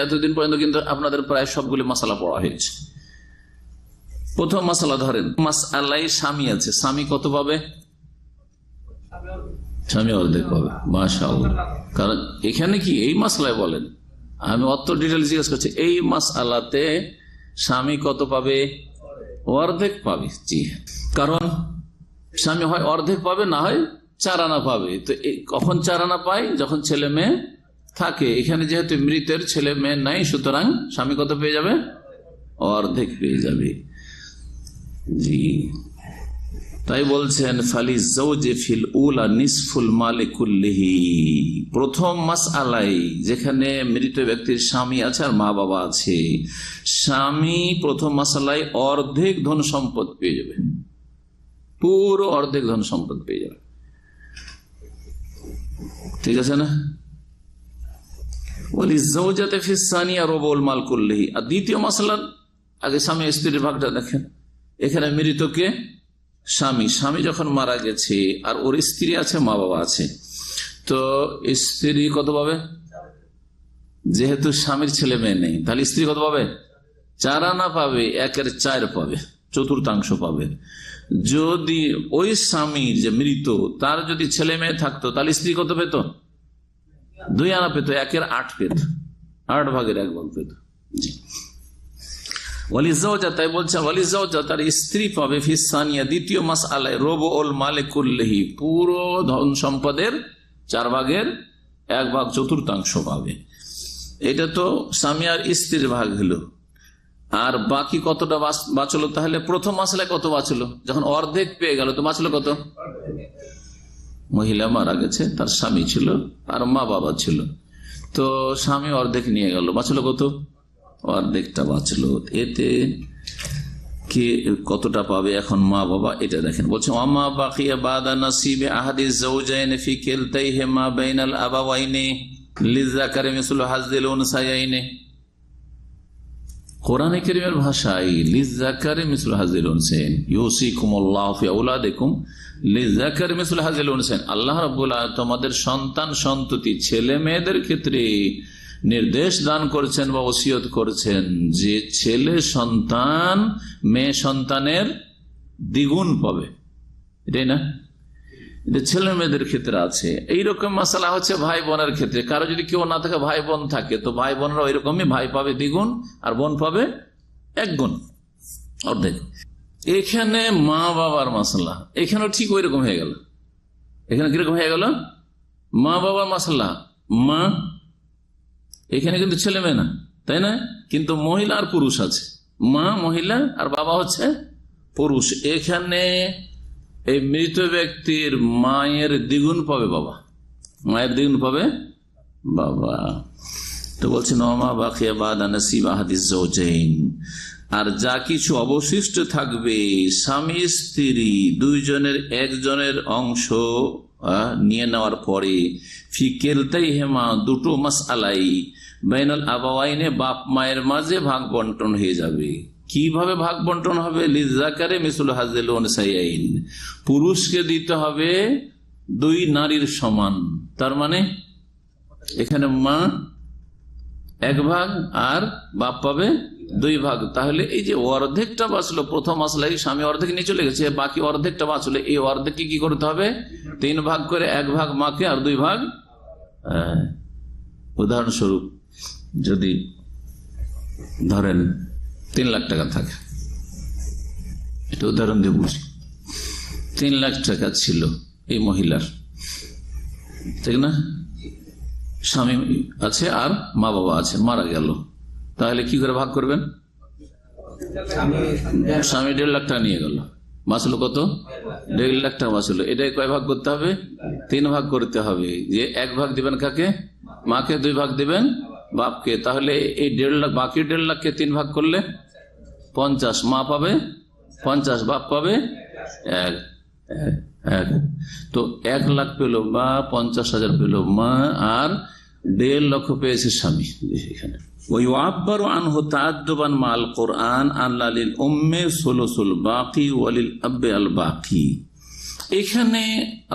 এতদিন পর্যন্ত কিন্তু আপনাদের প্রায় সবগুলি মাসালা পড়া হয়েছে। প্রথম মাসালা ধরেন, মাসআলাই স্বামী আছে, স্বামী কত পাবে? স্বামী অর্ধেক পাবে। মাশাআল্লাহ। কারণ এখানে কি এই মাসলায় বলেন, আমি অত ডিটেল জিজ্ঞেস করছি, এই মাসআলাতে স্বামী কত পাবে? অর্ধেক পাবে। জি, কারণ স্বামী হয় অর্ধেক পাবে, না হয় 4 আনা পাবে। তো কখন 4 আনা পায়? যখন ছেলে মেয়ে থাকে। এখানে যেহেতু মৃতের ছেলে মেয়ে নাই, সুতরাং স্বামী কত পেয়ে যাবে? অর্ধেক পেয়ে যাবে। জি, তাই বলছেন ফালি যাওজে ফিল উলা নিসফুল মালি কুল্লিহি। প্রথম মাসআলাই যেখানে মৃত ব্যক্তির স্বামী আছে আর মা বাবা আছে, স্বামী প্রথম মাসআলাই অর্ধেক ধন সম্পদ পেয়ে যাবে, পুরো অর্ধেক ধন সম্পদ পেয়ে যাবে। ঠিক আছে না? ওয়ালি যাওজাতে ফিস সানিয়া রুবুল মাল কুল্লিহি। আর দ্বিতীয় মাসআলার আগে স্বামী স্ত্রীর ভাগটা দেখেন। এখানে মৃতকে স্বামী, স্বামী যখন মারা গেছে আর ওর স্ত্রী আছে, মা বাবা আছে, তো স্ত্রী কত পাবে? যেহেতু স্বামীর ছেলে মেয়ে নেই, তাহলে স্ত্রী কত পাবে? 4 আনা পাবে, 1/4 পাবে, চতুর্থাংশ পাবে। যদি ওই স্বামীর যে মৃত, তার যদি ছেলে মেয়ে থাকতো, তাহলে স্ত্রী কত পেত? 2 আনা পেত, 1/8 পেত, 8 ভাগের 1 ভাগ পেত। জি, তাই বলছে তার স্ত্রী পাবে ফিসানিয়া দ্বিতীয় মাসআলায় রুবুল মালে কুল্লিহি, পুরো ধন সম্পদের 4 ভাগের 1 ভাগ, চতুর্থাংশ পাবে। এটা তো স্বামী আর স্ত্রীর ভাগ হলো। আর বাকি কতটা বাঁচলো? তাহলে প্রথম মাসআলায় কত বাঁচলো? যখন অর্ধেক পেয়ে গেল, তো বাঁচলো কত? মহিলা মারা গেছে, তার স্বামী ছিল আর মা বাবা ছিল, তো স্বামী অর্ধেক নিয়ে গেল, বাঁচলো কত? অর্ধেকটা বাঁচলো। এতে কে কতটা পাবে এখন মা বাবা? এটা দেখেন, বলছে ওয়ামা বাকিয়া বাদা নাসিবে আহাদিস যাওজাইনি ফি কিলতাইহিমা বাইনাল আবাওয়াইনি লিযাকারি মিসলু হাযিল উনসায়াইনি। কোরআনে কারীমের ভাষায় লিযাকারি মিসলু হাযিল উনসায়াইন, ইউসিকুমুল্লাহু ফি আওলাদিকুম লিযাকারি মিসলু হাযিল উনসায়াইন। আল্লাহ রাব্বুল আলামিন তোমাদের সন্তান সন্ততি ছেলে মেয়েদের ক্ষেত্রে নির্দেশ দান করছেন বা ওসিয়ত করছেন যে ছেলে সন্তান মেয়ে সন্তানের দ্বিগুণ পাবে। এটাই না? এটা ছেলে মেয়েদের ক্ষেত্রে আছে। এইরকম মাসালা হচ্ছে ভাই বোনের ক্ষেত্রে। কারো যদি কেউ না থাকে, ভাই বোন থাকে, তো ভাই বোনরা ওই রকমই, ভাই পাবে দ্বিগুণ আর বোন পাবে 1 গুণ, অর্ধেক। এখানে মা বাবার মাসালা, এখানেও ঠিক ওই রকম হয়ে গেল। এখানে কিরকম হয়ে গেল? মা বাবার মাসালা, মা এখানে কিন্তু ছেলে মেয়ে না, তাই না? কিন্তু মহিলা আর পুরুষ আছে, মা মহিলা আর বাবা হচ্ছে পুরুষ। এখানে এই মৃত ব্যক্তির মায়ের দ্বিগুণ পাবে বাবা, মায়ের দ্বিগুণ পাবে বাবা। তো বলছেন ওমা বাকিয়া বাদা নাসিব আহাদিস যাওজাইন, আর যা কিছু অবশিষ্ট থাকবে স্বামী স্ত্রী দুইজনের একজনের অংশ নিয়ে নেওয়ার পরে ফি কিলতাইহিমা দুটো মাসআলাই বাইনাল আবাওয়াইনে বাপ মায়ের মাঝে ভাগ বন্টন হয়ে যাবে। কিভাবে ভাগ বন্টন হবে? লিযাকারি মিসলু হাযিল উনসায়াইন, পুরুষকে দিতে হবে 2 নারীর সমান। তার মানে এখানে মা 1 ভাগ আর বাপ পাবে 2 ভাগ। তাহলে এই যে অর্ধেকটা বাঁচলো প্রথম মাসলাই, স্বামী অর্ধেক নিয়ে চলে গেছে, বাকি অর্ধেকটা বাঁচলো, এই অর্ধেককে কি করতে হবে? 3 ভাগ করে, 1 ভাগ মাকে আর 2 ভাগ। উদাহরণস্বরূপ যদি ধরেন 3 লাখ টাকা থাকে, এটা উদাহরণ দিয়ে বুঝি, 3 লাখ টাকা ছিল এই মহিলার, ঠিক না? স্বামী আছে আর মা বাবা আছে, মারা গেল, তাহলে কি করে ভাগ করবেন? স্বামী 1.5 লাখ টাকা নিয়ে গেল, বাঁচলো কত? 1.5 লাখ টাকা বাঁচলো। এটাই কয় ভাগ করতে হবে? 3 ভাগ করতে হবে। যে 1 ভাগ দিবেন কাকে? মাকে। 2 ভাগ দিবেন বাপকে। তাহলে এই 1.5 লাখ, বাকি 1.5 লাখকে 3 ভাগ করলে 50, মা পাবে 50, বাপ পাবে 1। তো 1 লাখ পেল বা 50,000 পেল মা, আর 1.5 লক্ষ পেয়েছে স্বামী। এখানে ওই আব্বারু আনহু তাআদ্দুবান মাল কোরআন আল্লাহ লিল উম্মে সুলুসুল বাকি ওয়ালিল আব্বে আল বাকি। এখানে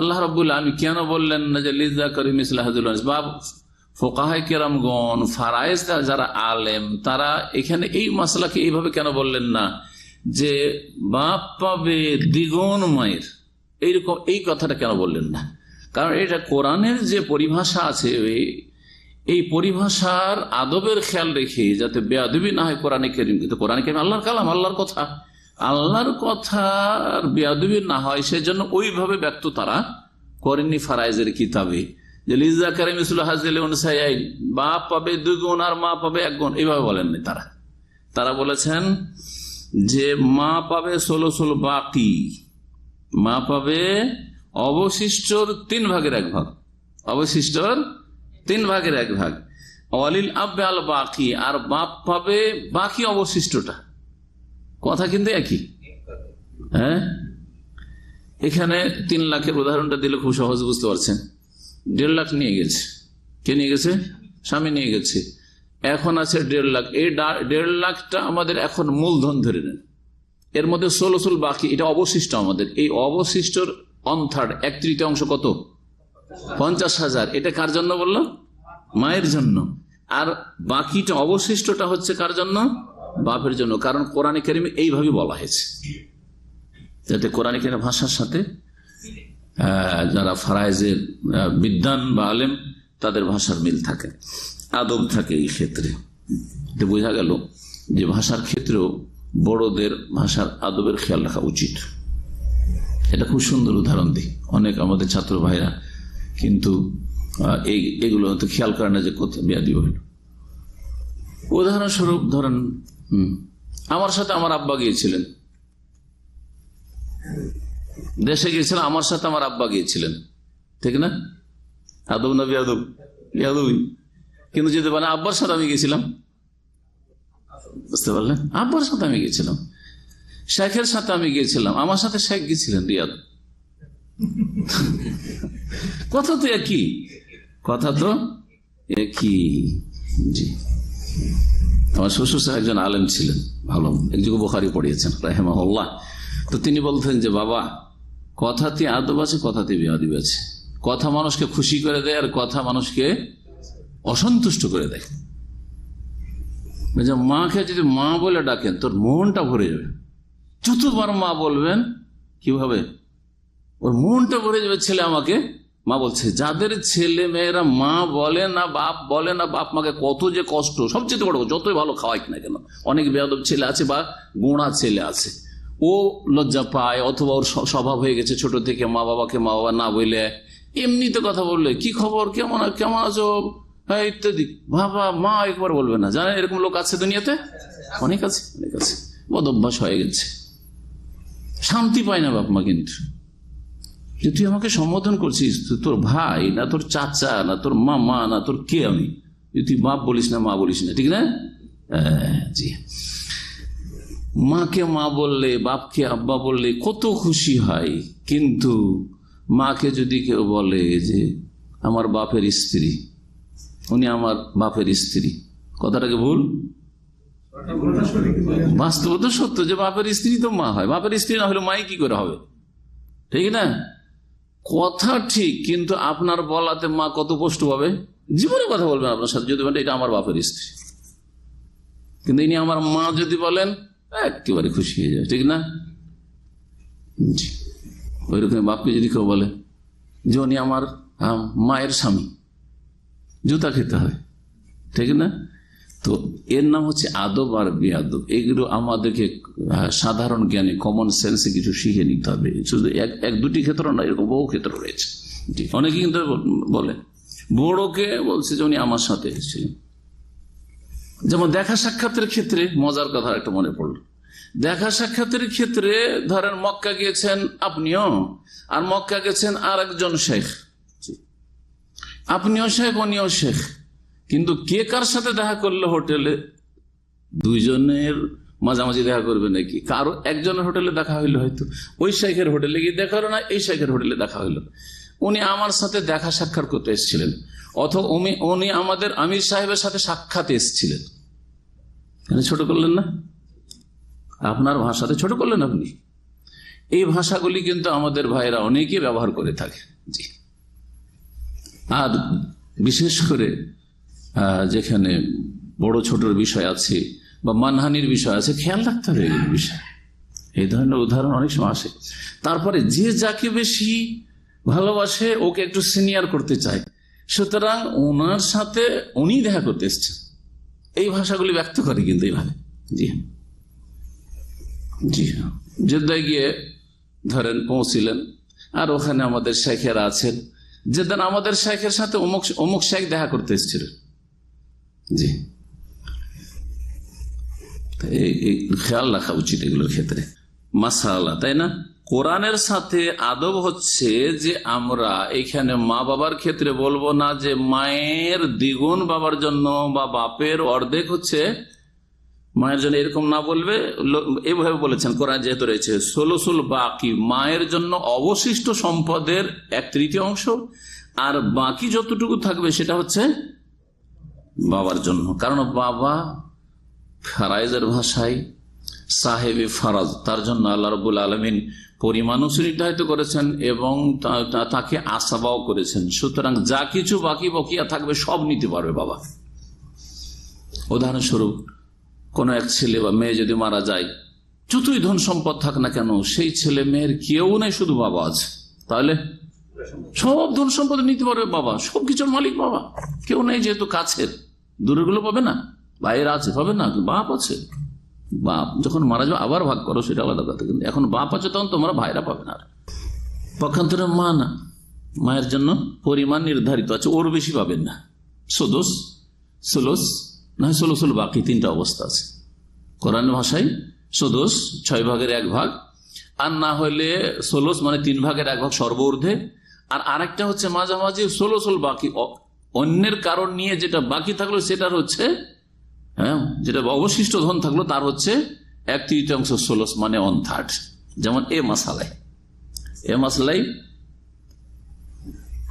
আল্লাহ রাব্বুল আলামিন কেন বললেন না যে লিযাকারি মিসলু হাযিল আসবাব? ফুকাহায়ে কেরামগণ, ফারায়েজ যারা আলেম, তারা এখানে এই মাসলাকে এইভাবে কেন বললেন না যে বাপ পাবে দ্বিগুণ মায়ের, এইরকম এই কথাটা কেন বললেন না? কারণ এটা কোরআনের যে পরিভাষা আছে, এই পরিভাষার আদবের খেয়াল রেখে যাতে বেয়াদবি না হয় কোরআনে কারীম। কিন্তু কোরআনে কারীম আল্লাহর কালাম, আল্লাহর কথা, আল্লাহর কথার বেয়াদবি না হয় সেজন্য ওইভাবে ব্যক্ত তারা করেননি ফারায়েজের কিতাবে যে লিযাকারি মিসলু হাযিল উনসায়াইন, বাপ পাবে 2 গুণ আর মা পাবে 1 গুণ, এইভাবে বলেননি। তারা বলেছেন যে মা পাবে সুলুসুল বাকি, মা পাবে অবশিষ্টর 3 ভাগের 1 ভাগ, অবশিষ্টর 3 ভাগের 1 ভাগ। ওয়ালিল আব্বে আল বাকি, আর বাপ পাবে বাকি অবশিষ্টটা। কথা কিন্তু একই। হ্যাঁ, এখানে 3 লাখের উদাহরণটা দিলে খুব সহজ বুঝতে পারছেন। 1.5 লাখ নিয়ে গেছে, কে নিয়ে গেছে? স্বামী নিয়ে গেছে। এখন আছে 1.5 লাখ। এই 1.5 লাখটা আমাদের এখন মূলধন ধরে নেন, এর মধ্যে সুলুসুল বাকি, এটা অবশিষ্ট আমাদের। এই অবশিষ্টর 1/3, 1/3 কত? 50,000। এটা কার জন্য বললো? মায়ের জন্য। আর বাকিটা অবশিষ্টটা হচ্ছে কার জন্য? বাপের জন্য। কারণ কোরআনে কারীমে এইভাবে বলা হয়েছে, যাতে কোরআনে কারীম ভাষার সাথে যারা ফারায়েজের বিদ্বান বা আলেম তাদের ভাষার মিল থাকে, আদব থাকে। এই ক্ষেত্রে এটা বোঝা গেল যে ভাষার ক্ষেত্রেও বড়দের ভাষার আদবের খেয়াল রাখা উচিত। এটা খুব সুন্দর উদাহরণ দিই, অনেক আমাদের ছাত্র ভাইরা কিন্তু এগুলো হয়তো খেয়াল করে না যে কোথায় বেয়াদবি হইল। উদাহরণস্বরূপ ধরেন, আমার সাথে আমার আব্বা গিয়েছিলেন, দেশে গিয়েছিলেন, আমার সাথে আমার আব্বা গিয়েছিলেন, ঠিক না? আদব না বেয়াদব? বেয়াদবই। কিন্তু যদি বলে আব্বার সাথে আমি গেছিলাম, বুঝতে পারলেন? আব্বার সাথে আমি গেছিলাম, শেখের সাথে আমি গিয়েছিলাম, আমার সাথে শেখ গেছিলেন রিয়াদ। কথা তো একই, কথা তো একই। জি, আমার শ্বশুর সাহেব একজন আলেম ছিলেন, ভালো, একযোগে বুখারী পড়িয়েছেন রাহিমাহুল্লাহ। তো তিনি বলতেন যে বাবা, কথাতে আদব আছে, কথাতে বেয়াদবি আছে। কথা মানুষকে খুশি করে দেয়, আর কথা মানুষকে অসন্তুষ্ট করে দেয়। মাকে যদি মা বলে ডাকেন তোর মনটা ভরে যাবে, যতবার মা বলবেন কিভাবে ওর মনটা ভরে যাবে। ছেলে আমাকে মা বলছে, যাদের ছেলে মেয়েরা মা বলে না, বাপ বলে না, বাপ মাকে কত যে কষ্ট, সবচেয়ে বড়, যতই ভালো খাওয়াই না কেন। অনেক বেয়াদব ছেলে আছে বা গোঁড়া ছেলে আছে, ও লজ্জা পায়, অথবা ওর স্বভাব হয়ে গেছে ছোট থেকে মা বাবাকে মা বাবা না বলে এমনিতে কথা বললে কি খবর, কেমন কেমন আছো ইত্যাদি, বাবা মা একবার বলবে না। জানেন এরকম লোক আছে দুনিয়াতে, অনেক আছে, অনেক আছে। বদ অভ্যাস হয়ে গেছে, শান্তি পায় না বাপ মা। কিন্তু যে তুই আমাকে সম্বোধন করছিস, তোর ভাই না, তোর চাচা না, তোর মামা না, তোর কে আমি, তুই বাপ বলিস না, মা বলিস না, ঠিক না? জি, মাকে মা বললে, বাপকে আব্বা বললে কত খুশি হয়। কিন্তু মাকে যদি কেউ বলে যে আমার বাপের স্ত্রী, উনি আমার বাপের স্ত্রী, কথাটাকে ভুল। বাস্তবতা সত্য যে বাপের স্ত্রী তো মা হয়, বাপের স্ত্রী না হলে মাই কি করে হবে, ঠিক না? কথা ঠিক, কিন্তু আপনার বলাতে মা কত কষ্ট পাবে। জীবনে কথা বলবেন আপনার সাথে যদি বলেন এটা আমার বাপের স্ত্রী, কিন্তু ইনি আমার মা যদি বলেন একেবারে খুশি হয়ে যায়, ঠিক না? ওই রকম বাপকে যদি কেউ বলে যে উনি আমার মায়ের স্বামী, জুতা খেতে হয়, ঠিক না? তো এর নাম হচ্ছে আদব আর বেয়াদব। এগুলো আমাদেরকে সাধারণ জ্ঞানে, কমন সেন্সে কিছু শিখে নিতে হবে। শুধু এক দুটি ক্ষেত্র না, এরকম বহু ক্ষেত্র রয়েছে। অনেকে কিন্তু বলে, বড়কে বলছে যে উনি আমার সাথে এসেছিলেন। যেমন দেখা সাক্ষাতের ক্ষেত্রে মজার কথা একটা মনে পড়লো। দেখা সাক্ষাতের ক্ষেত্রে ধরেন মক্কা গিয়েছেন আপনিও, আর মক্কা গেছেন আর একজন শেখ, আপনিও শেখ উনিও শেখ, কিন্তু কে কার সাথে দেখা করলো হোটেলে? দুইজনের মাঝামাঝি দেখা করবে নাকি? কারো একজনের হোটেলে দেখা হইলো, হয়তো ওই শেখের হোটেলে গিয়ে দেখা হলো না, এই শেখের হোটেলে দেখা হইলো। উনি আমার সাথে দেখা সাক্ষাৎ করতে এসেছিলেন, অথবা উনি আমাদের আমির সাহেবের সাথে সাক্ষাৎ এসেছিলেন। ছোট করলেন না, আপনার ভাষাতে ছোট করলেন আপনি। এই ভাষাগুলি কিন্তু আমাদের ভাইরা অনেকে ব্যবহার করে থাকে। জি, আর বিশেষ করে যেখানে বড় ছোটর বিষয় আছে বা মানহানির বিষয় আছে, খেয়াল রাখতে হবে এই বিষয়। এই ধরনের উদাহরণ অনেক সময় আসে। তারপরে যে যাকে বেশি ভালোবাসে ওকে একটু সিনিয়র করতে চায়, সুতরাং ওনার সাথে উনি দেখা করতে এসছেন, এই ভাষাগুলি ব্যক্ত করে কিন্তু এইভাবে। জি হ্যাঁ, জি হ্যাঁ। জেদ্দায় গিয়ে ধরেন পৌঁছিলেন, আর ওখানে আমাদের শেখেরা আছেন, যেদিন আমাদের শেখের সাথে অমুক শেখ দেখা করতে এসেছিলেন। জি, খেয়াল রাখা উচিত এগুলোর ক্ষেত্রে। মাসালা, তাই না? কোরআনের সাথে আদব হচ্ছে যে আমরা এখানে মা বাবার ক্ষেত্রে বলবো না যে মায়ের দ্বিগুণ বাবার জন্য বা বাপের অর্ধেক হচ্ছে মায়ের জন্য, এরকম না বলবে। এভাবে বলেছেন কোরআন যেহেতু রয়েছে ষোলসুল বাকি, মায়ের জন্য অবশিষ্ট সম্পদের 1/3 আর বাকি যতটুকু থাকবে সেটা হচ্ছে বাবার জন্য। কারণ বাবা ফারাইজের ভাষায় সাহেবে ফারাজ, তার জন্য আল্লাহ রাব্বুল আলামিন পরিমাণও নির্ধারিত করেছেন এবং তাকে আসাবাও করেছেন। সুতরাং যা কিছু বাকি বকিয়া থাকবে সব নিতে পারবে বাবা। উদাহরণস্বরূপ কোন এক ছেলে বা মেয়ে যদি মারা যায়, যতই ধন সম্পদ থাক না কেন, সেই ছেলে মেয়ের কেউ নেই, শুধু বাবা আছে, তাহলে সব ধন সম্পদ নিতে পারবে বাবা, সবকিছুর মালিক বাবা। কেউ নেই যেহেতু কাছের, দূরের গুলো পাবে না, বাইরে আছে পাবে না, বাপ আছে। বাপ যখন মারা যাবে আবার ভাগ করো, সেটা আলাদা কথা, কিন্তু এখন বাপ আছে তখন তোমরা ভাইরা পাবে না। পক্ষান্তরে মা না, মায়ের জন্য পরিমাণ নির্ধারিত আছে, ওর বেশি পাবেন না। সুদুস, সুলুস না ষোলসুল বাকি, 3টা অবস্থা আছে কোরআন ভাষায়। সুদুস 6/1, আর না হলে ষোলস মানে 3/1 সর্ব ঊর্ধ্বে, আর আরেকটা হচ্ছে মাঝামাঝি ষোলসুল বাকি, অন্যের কারণ নিয়ে যেটা বাকি থাকলো সেটার হচ্ছে, হ্যাঁ, যেটা অবশিষ্ট ধন থাকলো তার হচ্ছে 1/3 ষোলস মানে 1/3। যেমন এ মাসলাই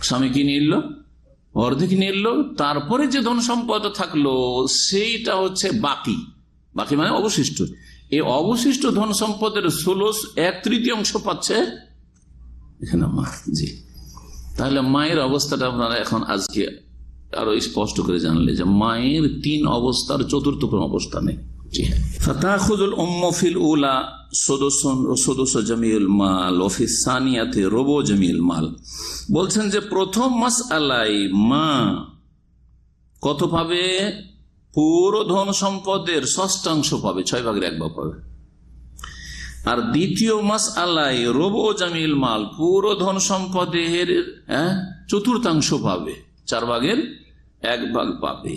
স্বামী কি নিল, অর্ধেক নিল, তারপরে যে ধন সম্পদ থাকলো সেইটা হচ্ছে বাকি, বাকি মানে অবশিষ্ট। এই অবশিষ্ট ধন সম্পদের ষোলস 1/3 পাচ্ছে এখানে মা। জি, তাহলে মায়ের অবস্থাটা আপনারা এখন আজকে আরো স্পষ্ট করে জানলে যে মায়ের 3 অবস্থার 4র্থ কোন অবস্থা নেই। জি হ্যাঁ, ফাতাখুযুল উম্মু ফিল উলা সুদুসুন ওয়া সুদুসু জামিউল মাল ওয়া ফিস সানিয়াতি রুবু জামিউল মাল। বলছেন যে প্রথম মাসআলায় মা কত পাবে? পুরো ধন সম্পদের 6ষ্টাংশ পাবে, 6/1 পাবে। আর দ্বিতীয় মাসআলায় রুবু জামিউল মাল, পুরো ধন সম্পদের 1/4 পাবে, 4/1 পাবে।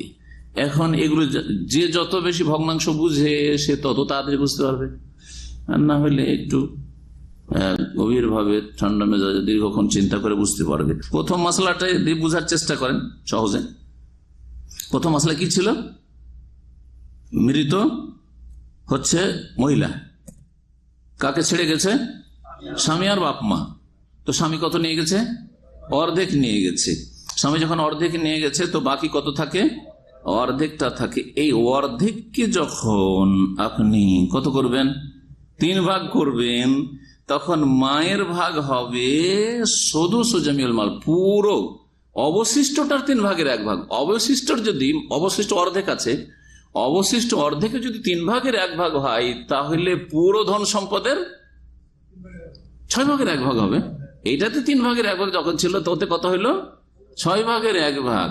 এখন এগুলো যে যত বেশি ভগ্নাংশ বুঝে সে তত তাড়াতাড়ি বুঝতে পারবে, আর না হলে একটু গভীর ভাবে ঠান্ডা মেজাজে দীর্ঘক্ষণ চিন্তা করে বুঝতে পারবে। প্রথম মশলাটা দিয়ে বুঝার চেষ্টা করেন সহজে। প্রথম মশলা কি ছিল? মৃত হচ্ছে মহিলা, কাকে ছেড়ে গেছে? স্বামী আর বাপ মা। তো স্বামী কত নিয়ে গেছে? অর্ধেক নিয়ে গেছে। স্বামী যখন অর্ধেক নিয়ে গেছে তো বাকি কত থাকে? অর্ধেকটা থাকে। এই অর্ধেককে যখন আপনি কত করবেন? 3 ভাগ করবেন, তখন মায়ের ভাগ হবে সুদুসু জামিউল মাল, পুরো অবশিষ্টটার 3/1 অবশিষ্টর যদি অবশিষ্ট অর্ধেক আছে, অবশিষ্ট অর্ধেকে যদি 3/1 হয় তাহলে পুরো ধন সম্পদের 6/1 হবে। এইটাতে 3/1 যখন ছিল তোতে কত হইল? 6/1।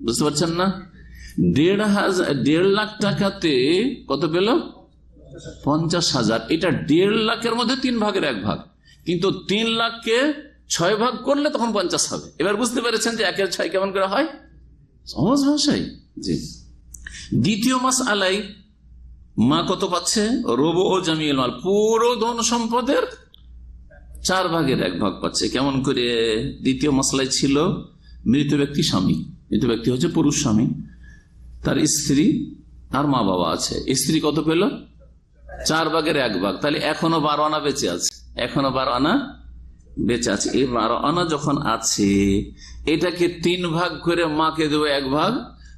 বুঝতে পারছেন না? 1.5 লাখ টাকাতে কত পেল? 50,000। এটা 1.5 লাখের মধ্যে 3/1, কিন্তু 3 লাখকে 6 ভাগ করলে তখন 50 হবে। এবার বুঝতে পেরেছেন যে 1/6 কেমন করে হয়? সহজ ভাষায়। জি। দ্বিতীয় মাসআলাই মা কত পাচ্ছে? রুবু জামিউল মাল, পুরো ধন সম্পদের 4/1 পাচ্ছে। কেমন করে? দ্বিতীয় মাসআলাই ছিল মৃত ব্যক্তি স্বামী, মৃত ব্যক্তি হচ্ছে পুরুষ স্বামী, তার স্ত্রী আর মা বাবা আছে। স্ত্রী কত পেল? 4/1। তাহলে এখনো 12 আনা বেঁচে আছে, এখনো 12 আনা বেঁচে আছে, এই 12 আনা যখন আছে এটাকে 3 ভাগ করে মাকে দেবো 1 ভাগ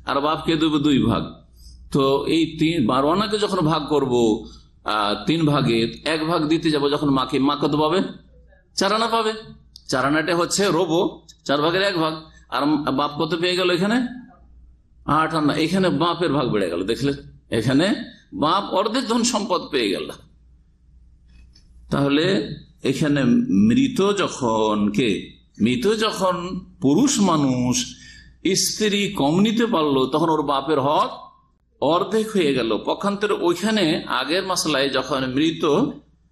আর বাপকে দেবো 2 ভাগ। তো এই 12 আনাকে যখন ভাগ করব 3 ভাগে 1 ভাগ দিতে যাব যখন মাকে, মা কত পাবে? 4 আনা পাবে। 4 আনাটা হচ্ছে রোবো, 4 ভাগের 1 ভাগ। আর বাপ কত পেয়ে গেল? এখানে 8 আনা। এখানে বাপের ভাগ বেড়ে গেল, দেখলে এখানে বাপ অর্ধেক ধন সম্পদ পেয়ে গেল। তাহলে এখানে মৃত যখন পুরুষ মানুষ স্ত্রী কম নিতে পারলো তখন ওর বাপের হক অর্ধেক হয়ে গেল। পক্ষান্তরে ওইখানে আগের মাসলায় যখন মৃত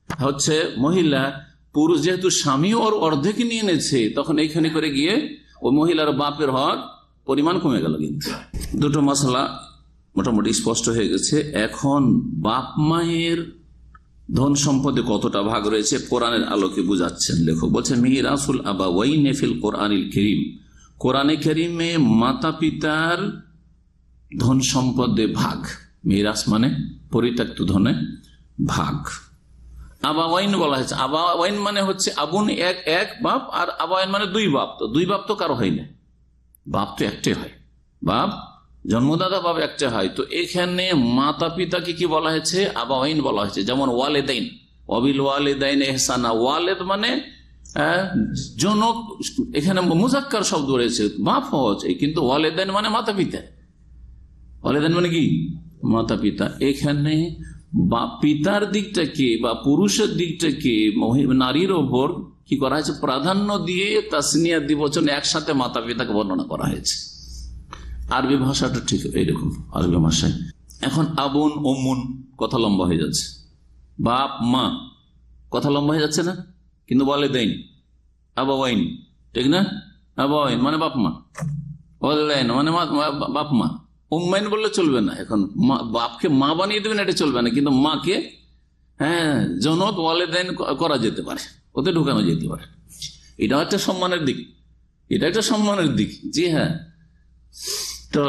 হচ্ছে মহিলা, পুরুষ যেহেতু স্বামী ওর অর্ধেক নিয়ে এনেছে, তখন এইখানে করে গিয়ে ওই মহিলার বাপের হক পরিমাণ কমে গেল। কিন্তু দুটো মাসলা মোটামুটি স্পষ্ট হয়ে গেছে। এখন বাপ মায়ের ধন সম্পদে কতটা ভাগ রয়েছে কোরআনের আলোকে বুঝাচ্ছেন লেখক। বলছে মিরাসুল আবাওয়াইনি ফিল কোরআনিল কারীম, কোরআনে কারীমে মাতা পিতার ধন সম্পদে ভাগ। মিরাস মানে পরিত্যক্ত ধনে ভাগ। আবাওয়াইন বলা হয়েছে, আবাওয়াইন মানে হচ্ছে আবুন এক বাপ, আর আবাওয়াইন মানে 2 বাপ। তো 2 বাপ তো কারো হয় না, বাপ তো একটাই হয়, বাপ জন্মদাতা বাপ একটা হয়। তো এখানে মাতা পিতাকে কি বলা হয়েছে? আবাওয়াইন বলা হয়েছে। যেমন ওয়ালেদাইন, ওয়াবিল ওয়ালিদাইন ইহসানা, ওয়ালেদ মানে জনক, এখানে মুজাক্কার শব্দ রয়েছে, বাপ হওয়া চাই, কিন্তু ওয়ালেদাইন মানে মাতা পিতা। ওয়ালেদাইন মানে কি? মাতা পিতা। এখানে পিতার দিকটাকে বা পুরুষের দিকটাকে নারীর ওপর কি করা হয়েছে? প্রাধান্য দিয়ে তাসনিয়া দ্বিবচন একসাথে মাতা পিতাকে বর্ণনা করা হয়েছে। আরবি ভাষাটা ঠিক এইরকম, আরবি ভাষায়। এখন আবুন ওমুন কথা লম্বা হয়ে যাচ্ছে, বাপ মা কথা লম্বা হয়ে যাচ্ছে না, কিন্তু বলে দেন আবাওয়াইন, ঠিক না? আবাওয়াইন মানে বাপ মা, ওয়ালাইন মানে বাপ মা। উম্মাইন বললে চলবে না। এখন বাপকে মা বানিয়ে দেবেন এটা চলবে না, কিন্তু মাকে জনক ওয়ালেদাইন করা যেতে পারে, ওতে ঢুকানো যেতে পারে। এটা একটা সম্মানের দিক, এটা একটা সম্মানের দিক। জি হ্যাঁ। তো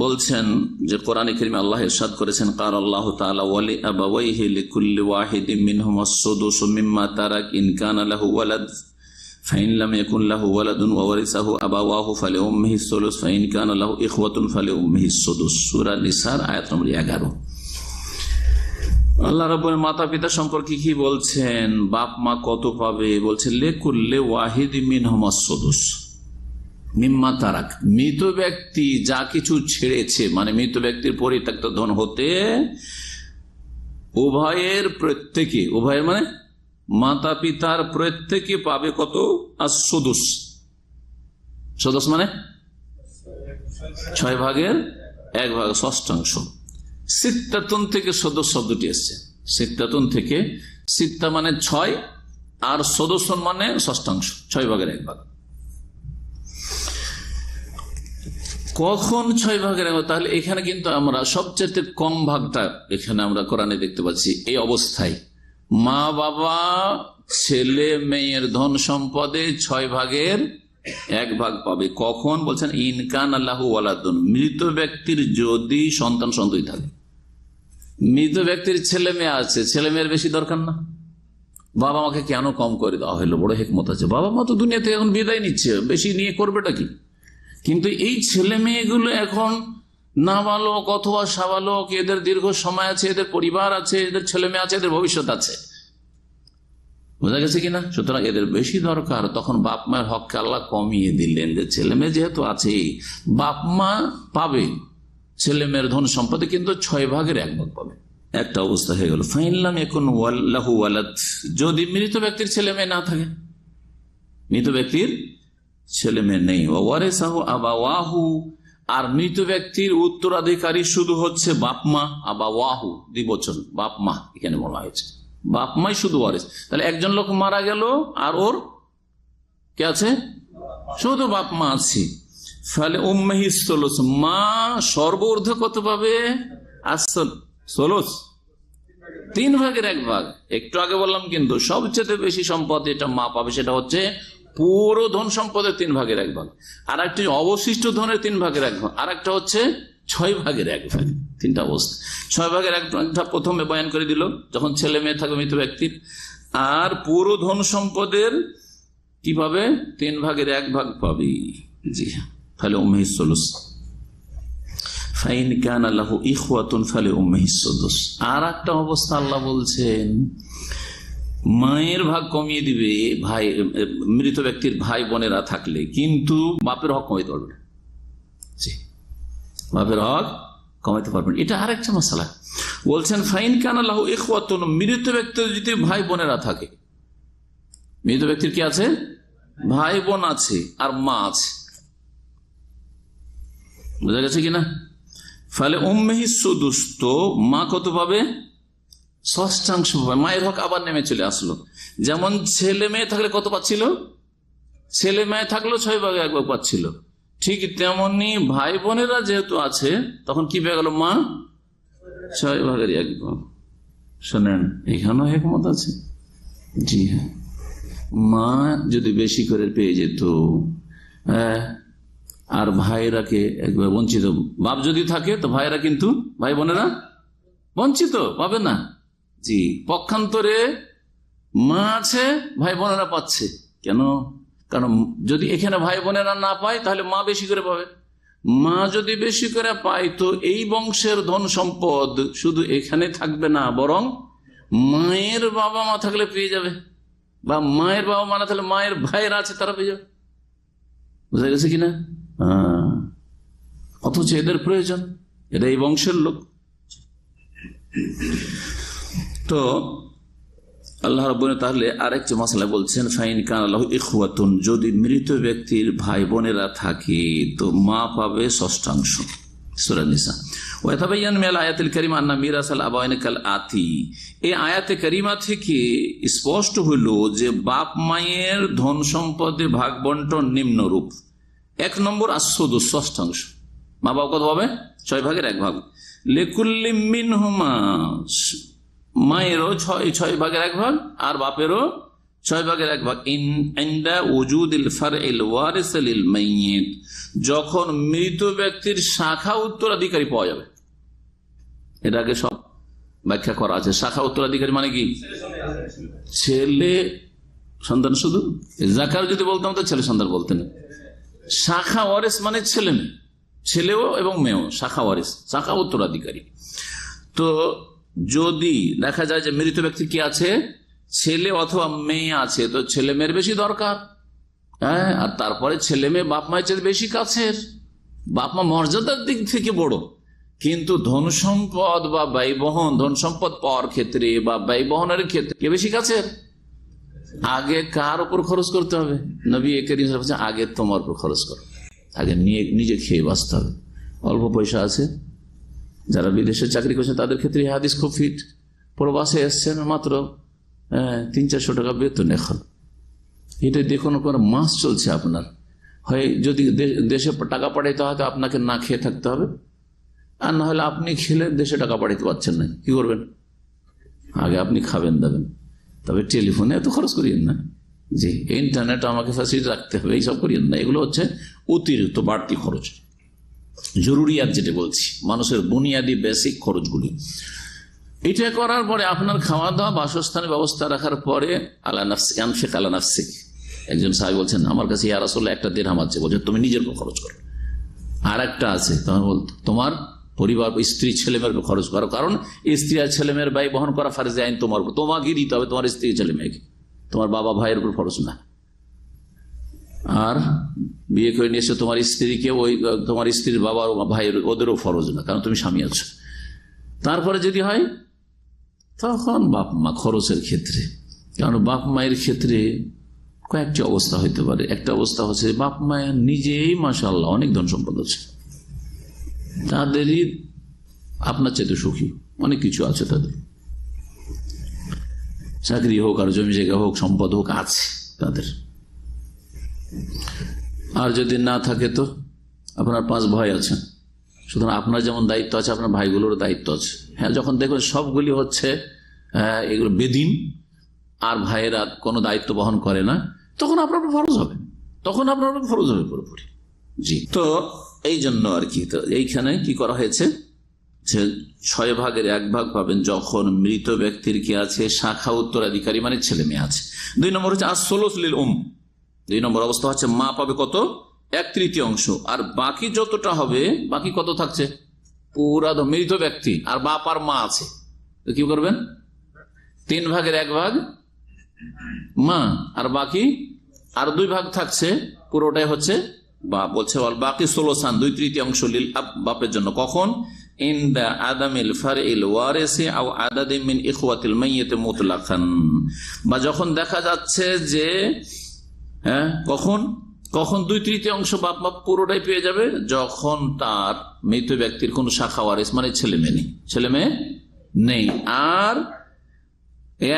বলছেন যে কোরআনে কারীমে আল্লাহ ইরশাদ করেছেন, ক্বাল আল্লাহু তাআলা ওয়ালি আবাওয়াইহি লিকুল্লি ওয়াহিদিন মিনহুমাস সুদুসু মিম্মা তারাক ইন কানা লাহু ওয়ালাদ ফাইন লাম ইয়াকুন লাহু ওয়ালাদুন ওয়া ওয়ারিসাহু আবাওয়াহু ফালিউম্মিহিস সুলুস ফাইন কানা লাহু ইখওয়াতুন ফালিউম্মিহিস সুদুস। সূরা নিসার আয়াত নম্বর 11। আল্লাহ রাব্বুল মাতা পিতা সম্পর্কে কি বলছেন? বাপ মা কত পাবে? বলছে লিকুল্লি ওয়াহিদিন মিনহুমাস সুদুস মিম্মা তারাক, মৃত ব্যক্তি যা কিছু ছেড়েছে, মানে মৃত ব্যক্তির পরিত্যক্ত ধন হতে উভয়ের প্রত্যেকে, উভয়ের মানে মাতা পিতার প্রত্যেকে পাবে কত? as-sudus। সদস্য মানে 6 ভাগের 1 ভাগ, ষষ্ঠাংশ। সিত্তাতুন থেকে সদস্য শব্দটি এসছে, সিত্তাতুন থেকে। সিত্তা মানে 6 আর সদস্য মানে ষষ্ঠাংশ, 6 ভাগের 1 ভাগ। কখন 6 ভাগের 1 ভাগ? তাহলে এখানে কিন্তু আমরা সবচেয়ে কম ভাগটা এখানে আমরা কোরআনে দেখতে পাচ্ছি। এই অবস্থায় মা বাবা ছেলে মেয়ের ধন সম্পদে 6 ভাগের 1 ভাগ পাবে। কখন? বলছেন ইনকান আল্লাহু ওয়ালাদুন, মৃত ব্যক্তির যদি সন্তান সন্ততি থাকে। মৃত ব্যক্তির ছেলে মেয়ে আছে, ছেলে মেয়ের বেশি দরকার না? বাবা মাকে কেন কম করে দেওয়া হলো? বড় হিকমত আছে। বাবা মা তো দুনিয়া থেকে এখন বিদায় নিচ্ছে, বেশি নিয়ে করবেটা কি? কিন্তু এই ছেলে মেয়েগুলো এখন নাবালক অথবা সাবালক, এদের দীর্ঘ সময় আছে, এদের পরিবার আছে, এদের ছেলে মেয়ে আছে, এদের ভবিষ্যৎ আছে, বোঝা গেছে কিনা? সুতরাং এদের বেশি দরকার। তখন বাপ মায়ের হককে আল্লাহ কমিয়ে দিলেন, যে ছেলে মেয়ে যেহেতু আছে বাপ মা পাবে ছেলে মেয়ের ধন সম্পদে, কিন্তু 6 ভাগের 1 ভাগ পাবে। একটা অবস্থা হয়ে গেল। ফাইনলাম এখন লাহু ওয়ালাদ, যদি মৃত ব্যক্তির ছেলে মেয়ে না থাকে, মৃত ব্যক্তির ছেলে মেয়ে নেই, ওয়ারিসাহু আবাওয়াহু, আর মৃত ব্যক্তির উত্তরাধিকারী শুধু হচ্ছে বাপ মা। আবাওয়াহু দ্বিবচন, বাপ মা এখানে বলা হয়েছে, বাপ মাই শুধু ওয়ারিস। তাহলে একজন লোক মারা গেল আর ওর কে আছে? শুধু বাপ মা আছে। ফলে উম্মিহিস সুলুস, মা সর্বঊর্ধ্ব কত পাবে? সুলুস, 3 ভাগের 1 ভাগ। একটু আগে বললাম কিন্তু সবচেয়ে বেশি সম্পদ এটা মা পাবে, সেটা হচ্ছে পুরো ধন সম্পদের 3 ভাগের 1 ভাগ। আর একটি অবশিষ্ট ধনের 3 ভাগের 1 ভাগ, আর একটা হচ্ছে 6 ভাগের 1 ভাগ। 3টা অবস্থা। 6 ভাগের 1 ভাগটা প্রথমে বয়ান করে দিল যখন ছেলে মেয়ে থাকবে মৃত ব্যক্তির, আর পুরো ধন সম্পদের কি পাবে? 3/1 পাবে। জি হ্যাঁ, ফালে উম্মিহি সুলুস। ফাইন কানা লাহু ইখওয়াতুন ফালে উম্মিহি সুদুস। আর একটা অবস্থা আল্লাহ বলছেন, মায়ের ভাগ কমিয়ে দিবে ভাই, মৃত ব্যক্তির ভাই বোনেরা থাকলে, কিন্তু বাপের হক কমাইতে পারবে না। জি, বাপের হক কমাইতে পারবেন। এটা আরেকটা মাসালা বলছেন। ফাইন কানা লাহু ইখওয়াতুন, মৃত ব্যক্তির যদি ভাই বোনেরা থাকে, মৃত ব্যক্তির কি আছে? ভাই বোন আছে আর মা আছে, বোঝা গেছে কিনা? ফলে উম্মিহি সুদুস, তো মা কত পাবে? 1/6 পাবে। মায়ের হক আবার নেমে চলে আসলো। যেমন ছেলে মেয়ে থাকলে কত পাচ্ছিল? ছেলে মেয়ে থাকলেও 6/1 পাচ্ছিল। ঠিক তেমনি ভাই বোনেরা যেহেতু আছে, তখন কি পেয়ে গেল? মা 6/1। শোনেন, এখানেও হেকমত আছে। জি হ্যাঁ, মা যদি বেশি করে পেয়ে যেত, আর ভাইরাকে একবার বঞ্চিত, বাপ যদি থাকে তো ভাইরা কিন্তু, ভাই বোনেরা বঞ্চিত পাবে না। জি, পক্ষান্তরে মা আছে, ভাই বোনেরা পাচ্ছে। কেন? কারণ যদি এখানে ভাই বোনেরা না পায়, তাহলে মা বেশি করে পাবে। মা যদি বেশি করে পায়, তো এই বংশের ধন সম্পদ শুধু এখানে থাকবে না, বরং মায়ের বাবা মা থাকলে পেয়ে যাবে, বা মায়ের বাবা মা না থাকলে মায়ের ভাইয়েরা আছে, তারা পেয়ে যাবে। বুঝা গেছে কিনা? অথচ এদের প্রয়োজন, এরা এই বংশের লোক। তো আল্লাহ রাব্বুল তাহলে আরেকটা মাসলা বলছেন, ফাইন কানা লাহু ইখওয়াতুন, যদি মৃত ব্যক্তির ভাই বোনেরা থাকে তো মা পাবে 1/6। সূরা নিসা। ওয়া তাবায়ান মিনাল আয়াতিল কারিমা আন্না মিরাসাল আবাওয়াইনি কাল আতি। এই আয়াতে কারিমা থেকে স্পষ্ট হলো যে বাপ মায়ের ধন সম্পদে ভাগ বন্টন নিম্নরূপ। 1 নম্বর আসুদুস, 1/6। মা বাবা কত পাবে? 6/1। লিকুল্লি মিনহুমা, মায়েরও 6/1 আর বাপেরও 6/1। ইনদা উজুদিল ফারইল ওয়ারিস লিল মাইয়িত, যখন মৃত ব্যক্তির শাখা উত্তরাধিকারী পাওয়া যাবে। এর আগে সব ব্যাখ্যা করা আছে। শাখা উত্তরাধিকারী মানে কি? ছেলে সন্তান শুধু। যাকার যদি বলতাম তো ছেলে সন্তান বলতেন। শাখা ওয়ারিস মানে ছেলে মেয়ে, ছেলেও এবং মেয়েও শাখা ওয়ারিস, শাখা উত্তরাধিকারী। তো যদি দেখা যায় যে মৃত ব্যক্তি কি আছে, ছেলে অথবা মেয়ে আছে, তো ছেলে মেয়ের বেশি দরকার। হ্যাঁ, আর তারপরে ছেলে মেয়ে বাপ মায়ের চেয়ে বেশি কাছের। বাপ মা মর্যাদার দিক থেকে বড়, কিন্তু ধন সম্পদ বা ব্যয় বহন, ধন সম্পদ পাওয়ার ক্ষেত্রে বা ব্যয় বহনের ক্ষেত্রে কে বেশি কাছের? আগে কার উপর খরচ করতে হবে? নবী করিম সাল্লাল্লাহু আলাইহি ওয়াসাল্লাম আগে তোমার উপর খরচ করো, আগে নিজে খেয়ে বাঁচতে হবে। অল্প পয়সা আছে, যারা বিদেশে চাকরি করছেন তাদের ক্ষেত্রে হাদিস খুব ফিট। প্রবাসে এসছেন, মাত্র 300-400 টাকা বেতন এখন। এটা দেখুন, কোনো মাস চলছে আপনার। হয় যদি দেশে টাকা পাঠাইতে হয় তো আপনাকে না খেয়ে থাকতে হবে, আর না হলে আপনি খেলে দেশে টাকা পাঠাইতে পারছেন না, কি করবেন? আগে আপনি খাবেন দাবেন, তবে টেলিফোনে এত খরচ করিয়েন না। জি, ইন্টারনেট আমাকে ফ্যাসিলিটি রাখতে হবে, এইসব করিয়েন না। এগুলো হচ্ছে অতিরিক্ত বাড়তি খরচ, জরুরিয়াত যেটা বলছি, মানুষের বুনিয়াদি বেসিক খরচগুলি। এটা করার পরে আপনার খাওয়া দাওয়া, বাসস্থানের ব্যবস্থা রাখার পরে আলা নাফসিক আনফিক আলা নাফসিক। একজন সাহেব বলছেন আমার কাছে ইয়া রাসূলুল্লাহ 1 দিরহাম আছে, বলছে তুমি নিজের উপর খরচ করো। আর একটা আছে, তখন বলতো তোমার পরিবার, স্ত্রী ছেলে মেয়ের উপর খরচ করো, কারণ স্ত্রী আর ছেলে মেয়ের ব্যয় বহন করা ফারজে আইন তোমার উপর, তোমাকে দিতে হবে, তোমার স্ত্রী ছেলে মেয়েকে, তোমার বাবা ভাইয়ের উপর খরচ না। আর বিয়ে করে নিয়ে এসে তোমার স্ত্রীকে, ওই তোমার স্ত্রীর বাবা ভাইয়ের ওদেরও ফরজ না, কারণ তুমি স্বামী আছো। তারপরে যদি হয় তখন বাপ মা খরচের ক্ষেত্রে, কারণ বাপ মায়ের ক্ষেত্রে কয়েকটি অবস্থা হইতে পারে। একটা অবস্থা হচ্ছে বাপ মায়ের নিজেই মাশাআল্লাহ অনেক ধন সম্পদ আছে, তাদেরই আপনার চাইতে সুখী, অনেক কিছু আছে তাদের, চাকরি হোক আর জমি জায়গা হোক, সম্পদ হোক, আছে তাদের। আর যদি না থাকে তো আপনার 5 ভাই আছেন, সুতরাং আপনার যেমন দায়িত্ব আছে আপনার ভাইগুলোর দায়িত্ব আছে। হ্যাঁ, যখন দেখবেন সবগুলি হচ্ছে এগুলো বেদিন আর ভাইয়েরা কোনো দায়িত্ব বহন করে না, তখন আপনার ফরজ হবে, তখন আপনার ফরজ হবে পুরোপুরি। জি, তো এই জন্য আর কি, তো এইখানে কি করা হয়েছে যে 6/1 পাবেন যখন মৃত ব্যক্তির কি আছে, শাখা উত্তরাধিকারী মানে ছেলে মেয়ে আছে। 2 নম্বর হচ্ছে আসলুস লিল 2 নম্বর অবস্থা হচ্ছে মা পাবে কত, 1/3 আর বাকি যতটা হবে, বাকি কত থাকছে, পুরা মৃত ব্যক্তি আর বাপ আর মা আছে, তো কি করবেন, 3/1 মা আর বাকি আর 2 ভাগ থাকছে, পুরোটাই হচ্ছে বাপ। বলছে বাকি 16 2/3 লিল আব, বাপের জন্য। কখন, ইনদা আদামিল ফারইল ওয়ারিসি আও আদাদিন মিন ইখওয়াতিল মাইয়িত মুতলাকান, বা যখন দেখা যাচ্ছে যে কখন 2/3 বাপ বাপ পুরোটাই পেয়ে যাবে, যখন তার মৃত ব্যক্তির কোন শাখা ওয়ারিস মানে ছেলে মেয়ে নেই, আর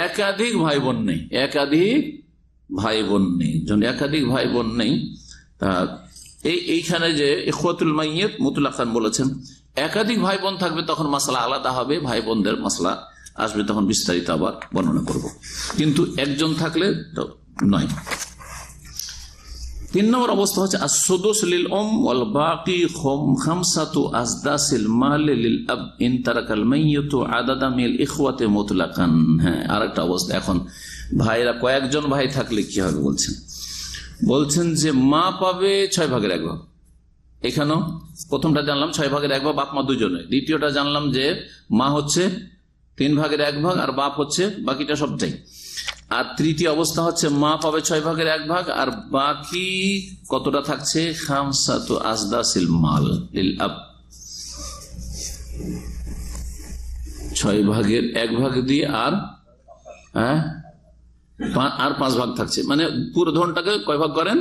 একাধিক ভাই বোন নেই, একাধিক ভাই বোন নেই। এইখানে যে ইখওয়াতুল মাইয়িত মুতলাকান বলেছেন, একাধিক ভাই বোন থাকবে তখন মাসলা আলাদা হবে, ভাই বোনদের মাসলা আসবে তখন বিস্তারিত আবার বর্ণনা করব, কিন্তু একজন থাকলে তো নয়। 3 নম্বর অবস্থা হচ্ছে as-sudus লিল ওয়াল বাকি খামসাতু আসদাসিল মাল লিল আব ইন তারাকাল মাইয়িতু আদাদা মিল ইখওয়াতি মুতলাকান। হ্যাঁ, আরেকটা অবস্থা। এখন ভাইরা কয়েকজন ভাই থাকলে কি হবে বলছেন যে মা পাবে 6/1। এখানেও প্রথমটা জানলাম 6/1 বাপ মা দুজনে, দ্বিতীয়টা জানলাম যে মা হচ্ছে 3/1 আর বাপ হচ্ছে বাকিটা সবটাই, আর তৃতীয় অবস্থা হচ্ছে মা পাবে 6/1 আর বাকি কতটা থাকছে, খামসাতু আসদাসিল মাল লিল আব, 6/1 দিয়ে আর 5 ভাগ থাকছে, মানে পুরো ধনটাকে কয় ভাগ করেন,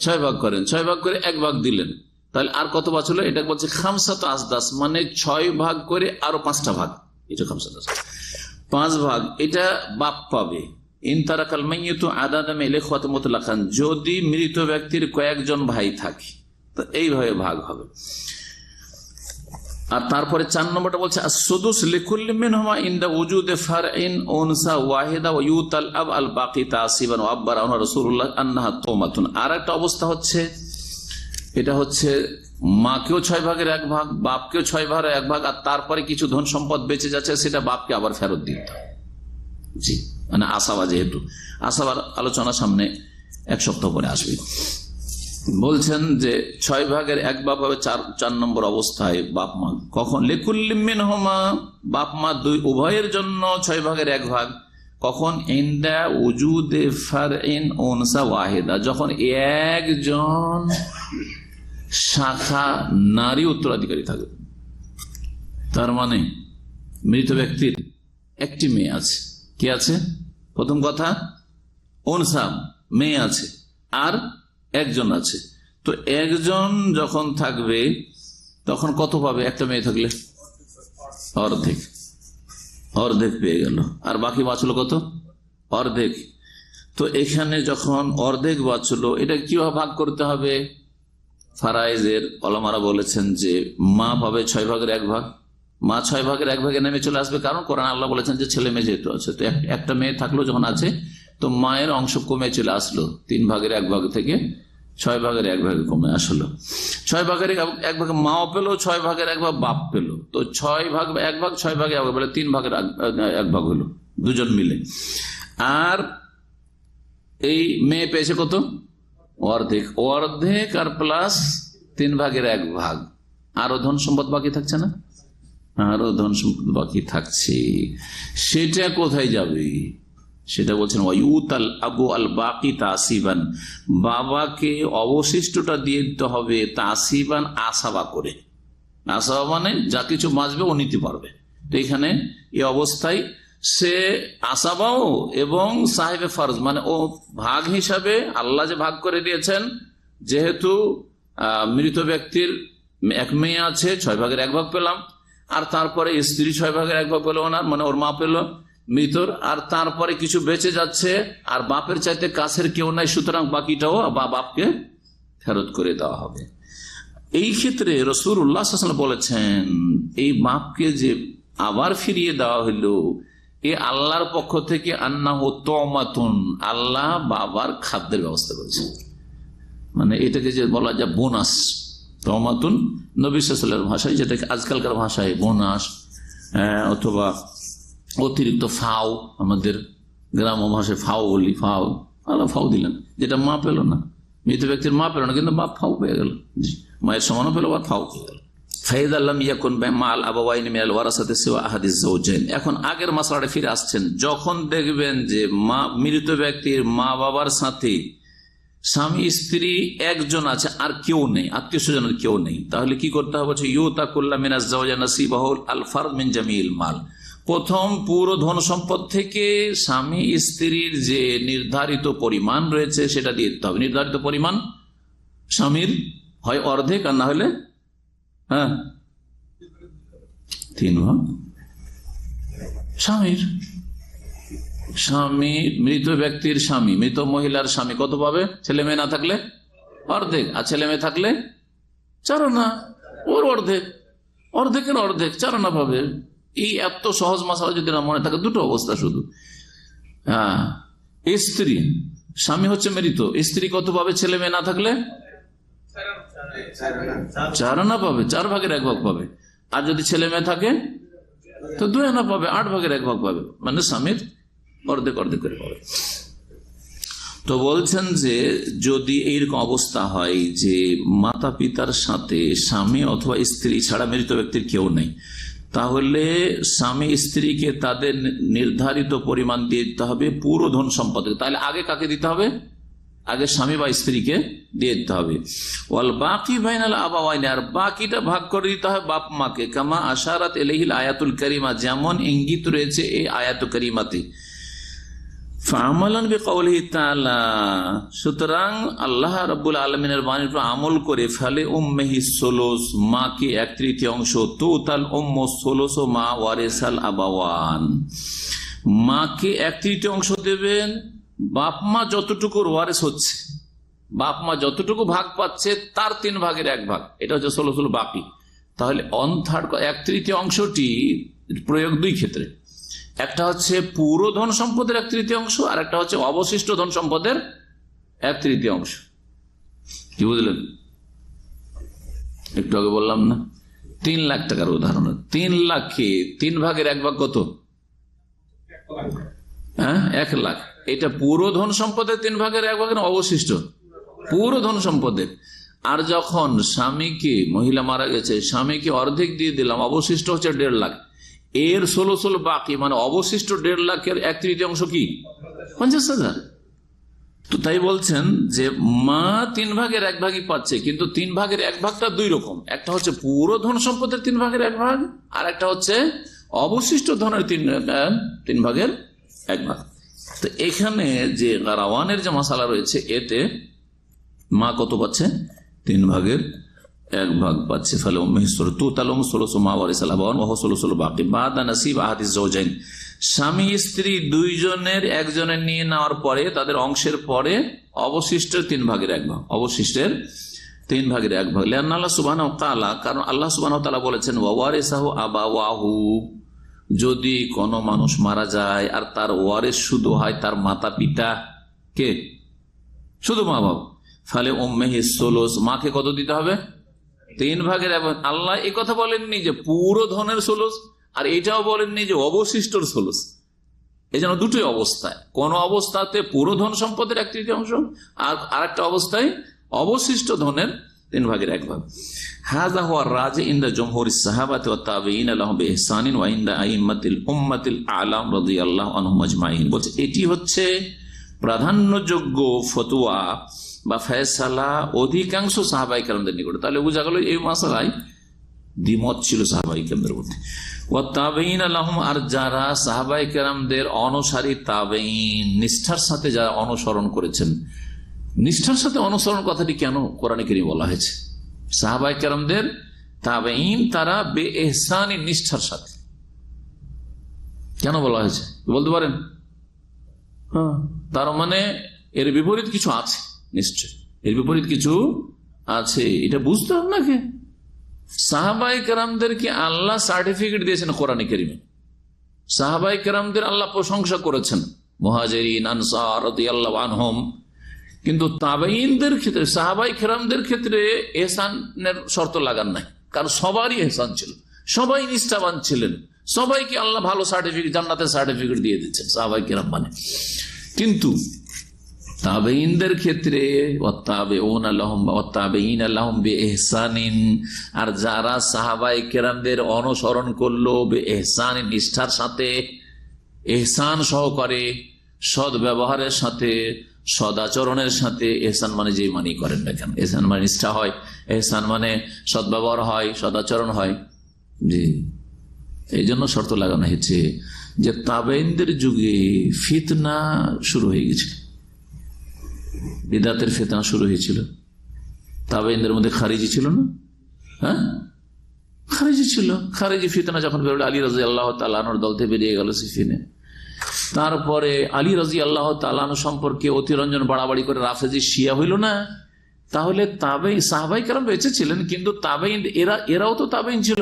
6 ভাগ করেন, 6 ভাগ করে 1 ভাগ দিলেন, তাহলে আর কত বাঁচলো, এটা বলছে খামসাতু আসদাস, মানে 6 ভাগ করে আরো 5টা ভাগ, এটা খামসাতু 5 ভাগ, এটা বাপ পাবে। ইনতারাকাল মাইয়িতু আদাদা মিল ইখওয়াতি মুতলাকান, যদি মৃত ব্যক্তির কয়েকজন ভাই থাকে তো এইভাবে ভাগ হবে। আর তারপরে 4 নম্বরটা বলছে as-sudus লিকুল্লি মিনহুমা ইনদা ওজুদে ফারইন উনসা ওয়াহিদা ওয়া ইউতাল আব আল বাকি তাসিবান ওয়া আব্বারা আনহু রাসূলুল্লাহ আন্নাহা তুমাতুন। আর একটা অবস্থা হচ্ছে, এটা হচ্ছে মাকেও 6/1 ভাগ, বাপকেও 6/1 আর তারপরে কিছু ধন সম্পদ বেঁচে যাচ্ছে, সেটা বাপকে আবার ফেরত দিতে হবে। জি, মানে আসাবা, যেহেতু আসাবার আলোচনা সামনে 1 সপ্তাহ পরে আসবে। বলছেন যে 6/1 বাপ হবে 4 নম্বর অবস্থায় বাপ মা, কখন, লিকুল্লি মিনহুমা, বাপ মা উভয়ের জন্য 6/1 কখন, ইনদা ওজুদে ফারইন উনসা ওয়াহিদা, যখন একজন শাখা নারী উত্তরাধিকারী থাকবে, তার মানে মৃত ব্যক্তির একটি মেয়ে আছে, কি আছে, প্রথম কথা উনসা মেয়ে আছে আর একজন আছে, তো একজন যখন থাকবে তখন কত পাবে, একটা মেয়ে থাকলে অর্ধেক পেয়ে গেল, আর বাকি বাঁচলো কত, অর্ধেক। তো এখানে যখন অর্ধেক বাঁচলো, এটা কিভাবে ভাগ করতে হবে, ফারাইজের ওলামারা বলেছেন যে মা পাবে 6/1, মা 6/1 নেমে চলে আসবে, কারণ কোরআন আল্লাহ বলেছেন যে ছেলে মেয়ে যেহেতু আছে, তো একটা মেয়ে থাকলো যখন আছে, তো মায়ের অংশ কমে চলে আসলো, 3/1 থেকে 6/1 কমে আসলো, 6/1 মাও পেলো, 6/1 বাপ পেলো, তো 6/1 6/1 বলে 3/1 হলো দুজন মিলে। আর এই মেয়ে পেয়েছে কত, অর্ধেক আর প্লাস 3/1, আরো ধন সম্পদ বাকি থাকছে না, আরো ধন সম্পদ বাকি থাকছে, সেটা কোথায় যাবে, সেটা বলছেন ওয়ায়ুতাল আবু আল বাকি তাসিবান, বাবাকে অবশিষ্টটা দিয়ে দিতে হবে তাসিবান, আসাবা করে, আসাবা মানে যা কিছু বাঁচবে ও নিতে পারবে। তো এখানে এই অবস্থায় সে আসাবাও এবং সাহেবে ফরজ, মানে ও ভাগ হিসাবে আল্লাহ যে ভাগ করে দিয়েছেন, যেহেতু মৃত ব্যক্তির এক মেয়ে আছে, 6/1 পেলাম, আর তারপরে স্ত্রী 6/1 পেল ওনার, মানে ওর মা পেল মৃতর, আর তারপরে কিছু বেঁচে যাচ্ছে, আর বাপের চাইতে কাছের কেউ নাই, সুতরাং বাকিটাও বাপকে ফেরত করে দেওয়া হবে। এই ক্ষেত্রে রাসূলুল্লাহ সাল্লাল্লাহু আলাইহি ওয়াসাল্লাম বলেছেন, এই বাপকে যে আবার ফিরিয়ে দেওয়া হইলো, এ আল্লাহর পক্ষ থেকে আন্নাহু তুমাতুন, আল্লাহ বাবার খাদ্যের ব্যবস্থা করেছে, মানে এটাকে যে বলা যায় বোনাস, তুমাতুন নবী সাল্লাল্লাহু আলাইহি ওয়াসাল্লামের ভাষায়, যেটাকে আজকালকার ভাষায় বোনাস অথবা অতিরিক্ত ফাও, আমাদের গ্রাম্য ভাষায় ফাও বলি, আল্লাহ ফাও দিলেন, যেটা মা পেল না, মৃত ব্যক্তির মা পেল না, কিন্তু বাপ ফাও পেয়ে গেল, মায়ের সমানও পেল বা ফাও পেয়ে গেল। এখন আগের মাসলাটা ফিরে আসছেন, যখন দেখবেন যে মৃত ব্যক্তির মা বাবার সাথে স্বামী স্ত্রী একজন আছে আর কেউ নেই, আত্মীয় স্বজনের কেউ নেই, তাহলে কি করতে হবে? মাল, প্রথম পুরো ধন সম্পদ থেকে স্বামী স্ত্রীর যে নির্ধারিত পরিমাণ রয়েছে সেটা দিয়ে দিতে হবে। নির্ধারিত পরিমাণ স্বামীর হয় অর্ধেক, আর না হলে 3 ভাগ স্বামীর। স্বামী, মৃত ব্যক্তির স্বামী, মৃত মহিলার স্বামী কত পাবে? ছেলে মেয়ে না থাকলে অর্ধেক, আর ছেলে মেয়ে থাকলে 4 আনা, ওর অর্ধেক, অর্ধেকের অর্ধেক 4 আনা পাবে। এই এত সহজ মশলা যদি না মনে থাকে, দুটো অবস্থা শুধু। স্ত্রী, স্বামী হচ্ছে মৃত, স্ত্রী কত পাবে? ছেলে মেয়ে না থাকলে 4 আনা পাবে, 4 ভাগের 1 ভাগ পাবে। আর যদি ছেলে মেয়ে থাকে তো 2 আনা পাবে, 8 ভাগের 1 ভাগ পাবে, মানে স্বামীর অর্ধেক অর্ধেক করে পাবে। তো বলছেন যে যদি এইরকম অবস্থা হয় যে মাতা পিতার সাথে স্বামী অথবা স্ত্রী ছাড়া মৃত ব্যক্তির কেউ নেই, তাহলে স্বামী স্ত্রীকে তাদের নির্ধারিত পরিমাণ দিয়ে দিতে হবে পুরো ধন সম্পদ। তাহলে আগে কাকে দিতে হবে? আগে স্বামী বা স্ত্রীকে দিয়ে দিতে হবে। ওয়াল বাকি বাইনাল আবাওয়াইন, আর বাকিটা ভাগ করে দিতে হবে বাপ মাকে। কামা আশারাত ইলাইহিল আয়াতুল কারিমা, যেমন ইঙ্গিত রয়েছে এই আয়াতুল কারিমাতে। ফামালান বিকাউলিহি তাআলা, সুতরাং আল্লাহ রাব্বুল আলামিনের বাণীর উপর আমল করে ফেলে উম্মিহি সুলুস, মাকে 1/3 তুতাল উম্মু সুলুস মা ওয়ারিসাল আবাওয়ান, মাকে 1/3 দেবেন, বাপ মা যতটুকু ওয়ারিস হচ্ছে, বাপ মা যতটুকু ভাগ পাচ্ছে তার 3 ভাগের 1 ভাগ, এটা হচ্ছে সুলুসুল বাকি। তাহলে 1/3 প্রয়োগ 2 ক্ষেত্রে, একটা হচ্ছে পুরো ধন সম্পদের 1/3, আর একটা হচ্ছে অবশিষ্ট ধন সম্পদের 1/3। কি বুঝলেন? একটু আগে বললাম না, 3 লাখ টাকার উদাহরণ। 3 লাখে 3 ভাগের 1 ভাগ কত? 1 লাখ। এটা পুরো ধন সম্পদের 3 ভাগের 1 ভাগ, অবশিষ্ট পুরো ধন সম্পদের। আর যখন স্বামীকে, মহিলা মারা গেছে, স্বামীকে অর্ধেক দিয়ে দিলাম, অবশিষ্ট হচ্ছে 1.5 লাখ, এর 16 বাকি, মানে অবশিষ্ট 1.5 লাখের 1/3 কি? 50,000। তো তাই বলছেন যে মা 3 ভাগের 1 ভাগই পাচ্ছে, কিন্তু 3 ভাগের 1 ভাগটা 2 রকম। একটা হচ্ছে পুরো ধন সম্পদের 3 ভাগের 1 ভাগ, আর একটা হচ্ছে অবশিষ্ট ধনের 3 ভাগের 1 ভাগ। তো এখানে যে গারাওয়ানের যে মশালা রয়েছে, এতে মা কত পাচ্ছে? 3 ভাগের 1 ভাগ পাচ্ছে। ফলে স্বামী স্ত্রী দুইজনের একজনের নিয়ে নেওয়ার পরে, তাদের অংশের পরে অবশিষ্টের 3 ভাগের 1 ভাগ, অবশিষ্টের 3 ভাগের 1 ভাগ। আল্লাহ সুবহানাহু ওয়া তাআলা, কারণ আল্লাহ সুবহানাহু ওয়া তাআলা বলেছেন ওয়ারিসাহু আবাওয়াহু, যদি কোনো মানুষ মারা যায় আর তার ওয়ারিস শুধু হয় তার মাতা পিতা, কে? শুধু মা বাবা। ফলে উম্মিহি সুলুস, মাকে কত দিতে হবে? 3 ভাগের 1 ভাগ। আল্লাহ এই কথা বলেননি যে পুরো ধনের সুলুস, আর এটাও বলেননি যে অবশিষ্টর সুলুস। এই জন্য দুটোই অবস্থায়, কোন অবস্থাতে পুরো ধন সম্পদের 1/3, আর আরেকটা অবস্থায় অবশিষ্ট ধনের 3 ভাগের 1 ভাগ। হাযা হুয়া রাজি ইনদা জমহুরিস সাহাবাতি ওয়াত তাবিঈন লাহুম বিইহসানিন ওয়া ইনদা আইম্মাতিল উম্মাতিল আ'লাম রাদিয়াল্লাহু আনহুম আজমাইন। বলছে এটি হচ্ছে প্রাধান্যযোগ্য ফতোয়া বা ফয়সালা অধিকাংশ সাহাবায়ে কেরামদের নিকট। তাহলে বোঝা গেল এই মাসালায় দ্বিমত ছিল সাহাবায়ে কেরামদের মধ্যে। ওয়াত তাবিঈন লাহুম, আর যারা সাহাবায়ে কেরামদের অনুসারী তাবেঈন, নিষ্ঠার সাথে যারা অনুসরণ করেছেন। নিষ্ঠার সাথে অনুসরণ কথাটি কেন কোরআনে কারীমে বলা হয়েছে? সাহাবায়ে কেরামদের তাবেঈন, তারা বেইহসানি, নিষ্ঠার সাথে কেন বলা হয়েছে বলতে পারেন? তার মানে এর বিপরীত কিছু আছে, নিশ্চয় এর বিপরীত কিছু আছে, এটা বুঝতে হবে নাকি? সাহাবায়ে কেরামদেরকে আল্লাহ সার্টিফিকেট দিয়েছেন কোরআনে কারীমে, সাহাবায়ে কেরামদের আল্লাহ প্রশংসা করেছেন, মুহাজিরিন আনসার রাদিয়াল্লাহু আনহুম। কিন্তু তাবেঈনদের ক্ষেত্রে, সাহাবায়ে কেরামদের ক্ষেত্রে ইহসানের শর্ত লাগান নাই, কারণ সবারই ইহসান ছিল, সবাই নিষ্ঠাবান ছিলেন, সবাইকে আল্লাহ ভালো সার্টিফিকেট, জান্নাতের সার্টিফিকেট দিয়ে দিচ্ছেন সাহাবায়ে কেরাম মানে। কিন্তু তাবেঈনদের ক্ষেত্রে আর যারা সাহাবায়ে কেরামদের অনুসরণ করলো বেইহসান, নিষ্ঠার সাথে, ইহসান সহকারে, সদ ব্যবহারের সাথে, সদাচরণের সাথে। ইহসান মানে যে মানি করেন না কেন, ইহসান মানে নিষ্ঠা হয়, ইহসান মানে সদ্ব্যবহার হয়, সদাচরণ হয়। জি, এই জন্য শর্ত লাগানো হয়েছে যে তাবেঈনদের যুগে ফিতনা শুরু হয়ে গেছে, বিদআতের ফিতনা শুরু হয়েছিল। তাবেঈনদের মধ্যে খারিজি ছিল না? হ্যাঁ, খারিজি ছিল। খারিজি ফিতনা যখন বেরোলো, আলী রাদিয়াল্লাহু তাআলা আনহুর দল থেকে বেরিয়ে গেল সিফিনে। তারপরে আলী রাদিয়াল্লাহু তাআলা আনহু সম্পর্কে অতিরঞ্জন বাড়াবাড়ি করে রাফেজি শিয়া হইল না? তাহলে তাবেঈন, সাহাবায়ে কেরাম বেঁচে ছিলেন, কিন্তু তাবেঈন এরাও তো তাবেঈন ছিল।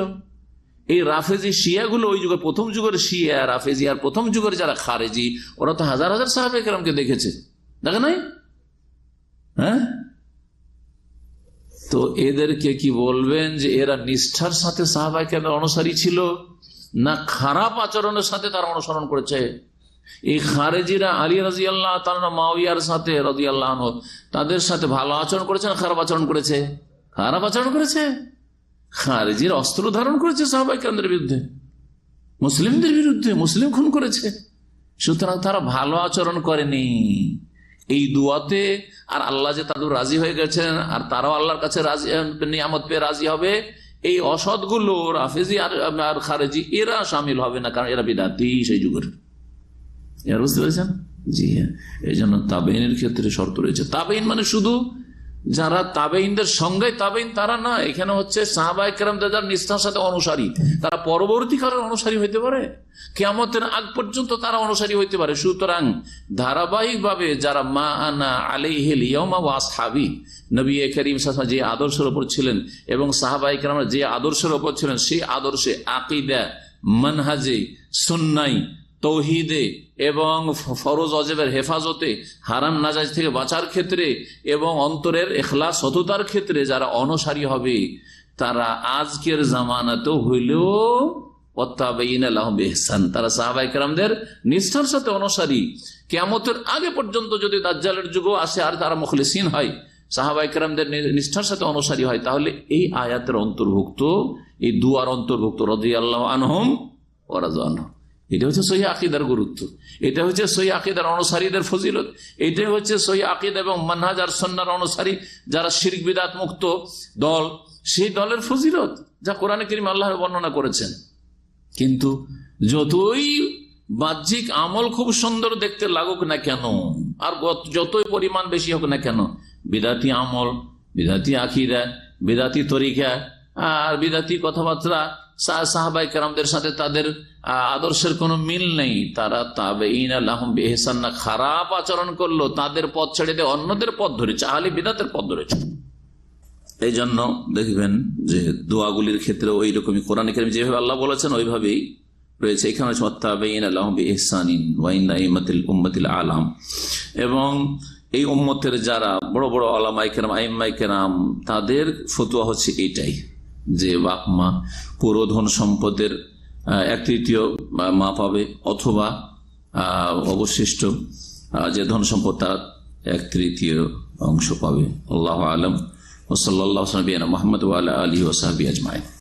এই রাফেজি শিয়া গুলো ওই যুগের প্রথম যুগের শিয়া রাফেজি আর প্রথম যুগের যারা খারেজি, ওরা তো হাজার হাজার সাহাবায়ে কেরামকে দেখেছে, দেখে নাই? হ্যাঁ, তো এদেরকে কি বলবেন যে এরা নিষ্ঠার সাথে সাহাবায়ে কেরামের অনুসারী ছিল, না খারাপ আচরণের সাথে তারা অনুসরণ করেছে? এই খারেজিরা আলী রাদিয়াল্লাহু তাআলা, মুআবিয়ার সাথে রাদিয়াল্লাহু আনহু, তাদের সাথে ভালো আচরণ করেছে না খারাপ আচরণ করেছে? খারাপ আচরণ করেছে। খারেজির অস্ত্র ধারণ করেছে সাহাবায়ে কেরামদের বিরুদ্ধে, মুসলিমদের বিরুদ্ধে, মুসলিম খুন করেছে। সুতরাং তারা ভালো আচরণ করেনি। এই দুয়াতে আর আল্লাহ যে তাদের রাজি হয়ে গেছেন, আর তারাও আল্লাহর কাছে রাজি, নিয়ামত পেয়ে রাজি হবে, এই অসৎগুলো রাফেজি আর খারেজি এরা সামিল হবে না, কারণ এরা বিদআতি সেই যুগের। বুঝতে পেরেছেন? জি হ্যাঁ, এই জন্য তাবেঈনের ক্ষেত্রে শর্ত রয়েছে। তাবেঈন মানে শুধু যারা তাবেঈনদের সঙ্গে তাবেঈন তারা না, এখানে হচ্ছে সাহাবায়ে কেরামদের যারা নিষ্ঠার সাথে অনুসারী, তারা পরবর্তীকালের অনুসারী হইতে পারে, কিয়ামতের আগ পর্যন্ত তারা অনুসারী হইতে পারে। সুতরাং ধারাবাহিক ভাবে যারা মা আনা আলাইহিল ইয়াউমা ওয়া আসহাবি, নবী করিম সাল্লাল্লাহু আলাইহি ওয়াসাল্লাম যে আদর্শের উপর ছিলেন এবং সাহাবায়ে কেরামরা যে আদর্শের উপর ছিলেন, সেই আদর্শে, আকীদা, মানহাজে, সুন্নাহ, তৌহিদে এবং ফরজ অজেবের হেফাজতে, হারাম নাজাইজ থেকে বাঁচার ক্ষেত্রে এবং অন্তরের ইখলাস সততার ক্ষেত্রে যারা অনুসারী হবে, তারা আজকের জামানাতেও হইলেও ওয়াত্তাবিঈনা লাহুম বিইহসান, তারা সাহাবায়ে কেরামদের নিষ্ঠার সাথে অনুসারী। কিয়ামতের আগে পর্যন্ত যদি দাজ্জালের যুগও আসে আর তারা মুখলিসিন হয়, সাহাবায়ে কেরামদের নিষ্ঠার সাথে অনুসারী হয়, তাহলে এই আয়াতের অন্তর্ভুক্ত, এই দুয়ার অন্তর্ভুক্ত রাদিয়াল্লাহু আনহুম ওয়া রাযু আনহুম। এটা হচ্ছে সহিহ আকীদার গুরুত্ব, এটা হচ্ছে সহিহ আকীদার অনুসারীদের ফজিলত, এটাই হচ্ছে সহিহ আকীদা এবং মানহাজ আর সুন্নাহর অনুসারী যারা শিরক বিদআত মুক্ত দল, সেই দলের ফজিলত যা কোরআনে কারীমে আল্লাহ বর্ণনা করেছেন। কিন্তু যতই বাহ্যিক আমল খুব সুন্দর দেখতে লাগুক না কেন, আর যতই পরিমাণ বেশি হোক না কেন, বিদআতি আমল, বিদআতি আকীদা, বিদআতি তরিকা আর বিদআতি কথাবার্তা, সাহাবায়ে কেরামদের সাথে তাদের আদর্শের কোনো মিল নেই। তারা তাবেঈনা লাহুম বিইহসান না, খারাপ আচরণ করলো, তাদের পথ ছেড়ে দিয়ে অন্যদের পথ ধরেছে, আহলে বিদআতের পথ ধরেছে। এই জন্য দেখবেন যে দোয়াগুলির ক্ষেত্রে ওই রকমই কোরআনে কারীমে যেভাবে আল্লাহ বলেছেন ওইভাবেই রয়েছে। এখানে হচ্ছে ওয়াত্তাবিঈনা লাহুম বিইহসানিন ওয়া ইন আইম্মাতিল উম্মাতিল আলাম, এবং এই উম্মতের যারা বড় বড় উলামায়ে কেরাম, আইম্মায়ে কেরাম, তাদের ফতোয়া হচ্ছে এটাই যে বাপ-মা পুরো ধন সম্পদের 1/3 মা পাবে, অথবা অবশিষ্ট যে ধন সম্পদ তার 1/3 অংশ পাবে। আল্লাহু আ'লাম। ওয়া সাল্লাল্লাহু আলা নবিয়িনা মুহাম্মদ ওয়া আলা আলিহি ওয়া সাহবিহি আজমাইন।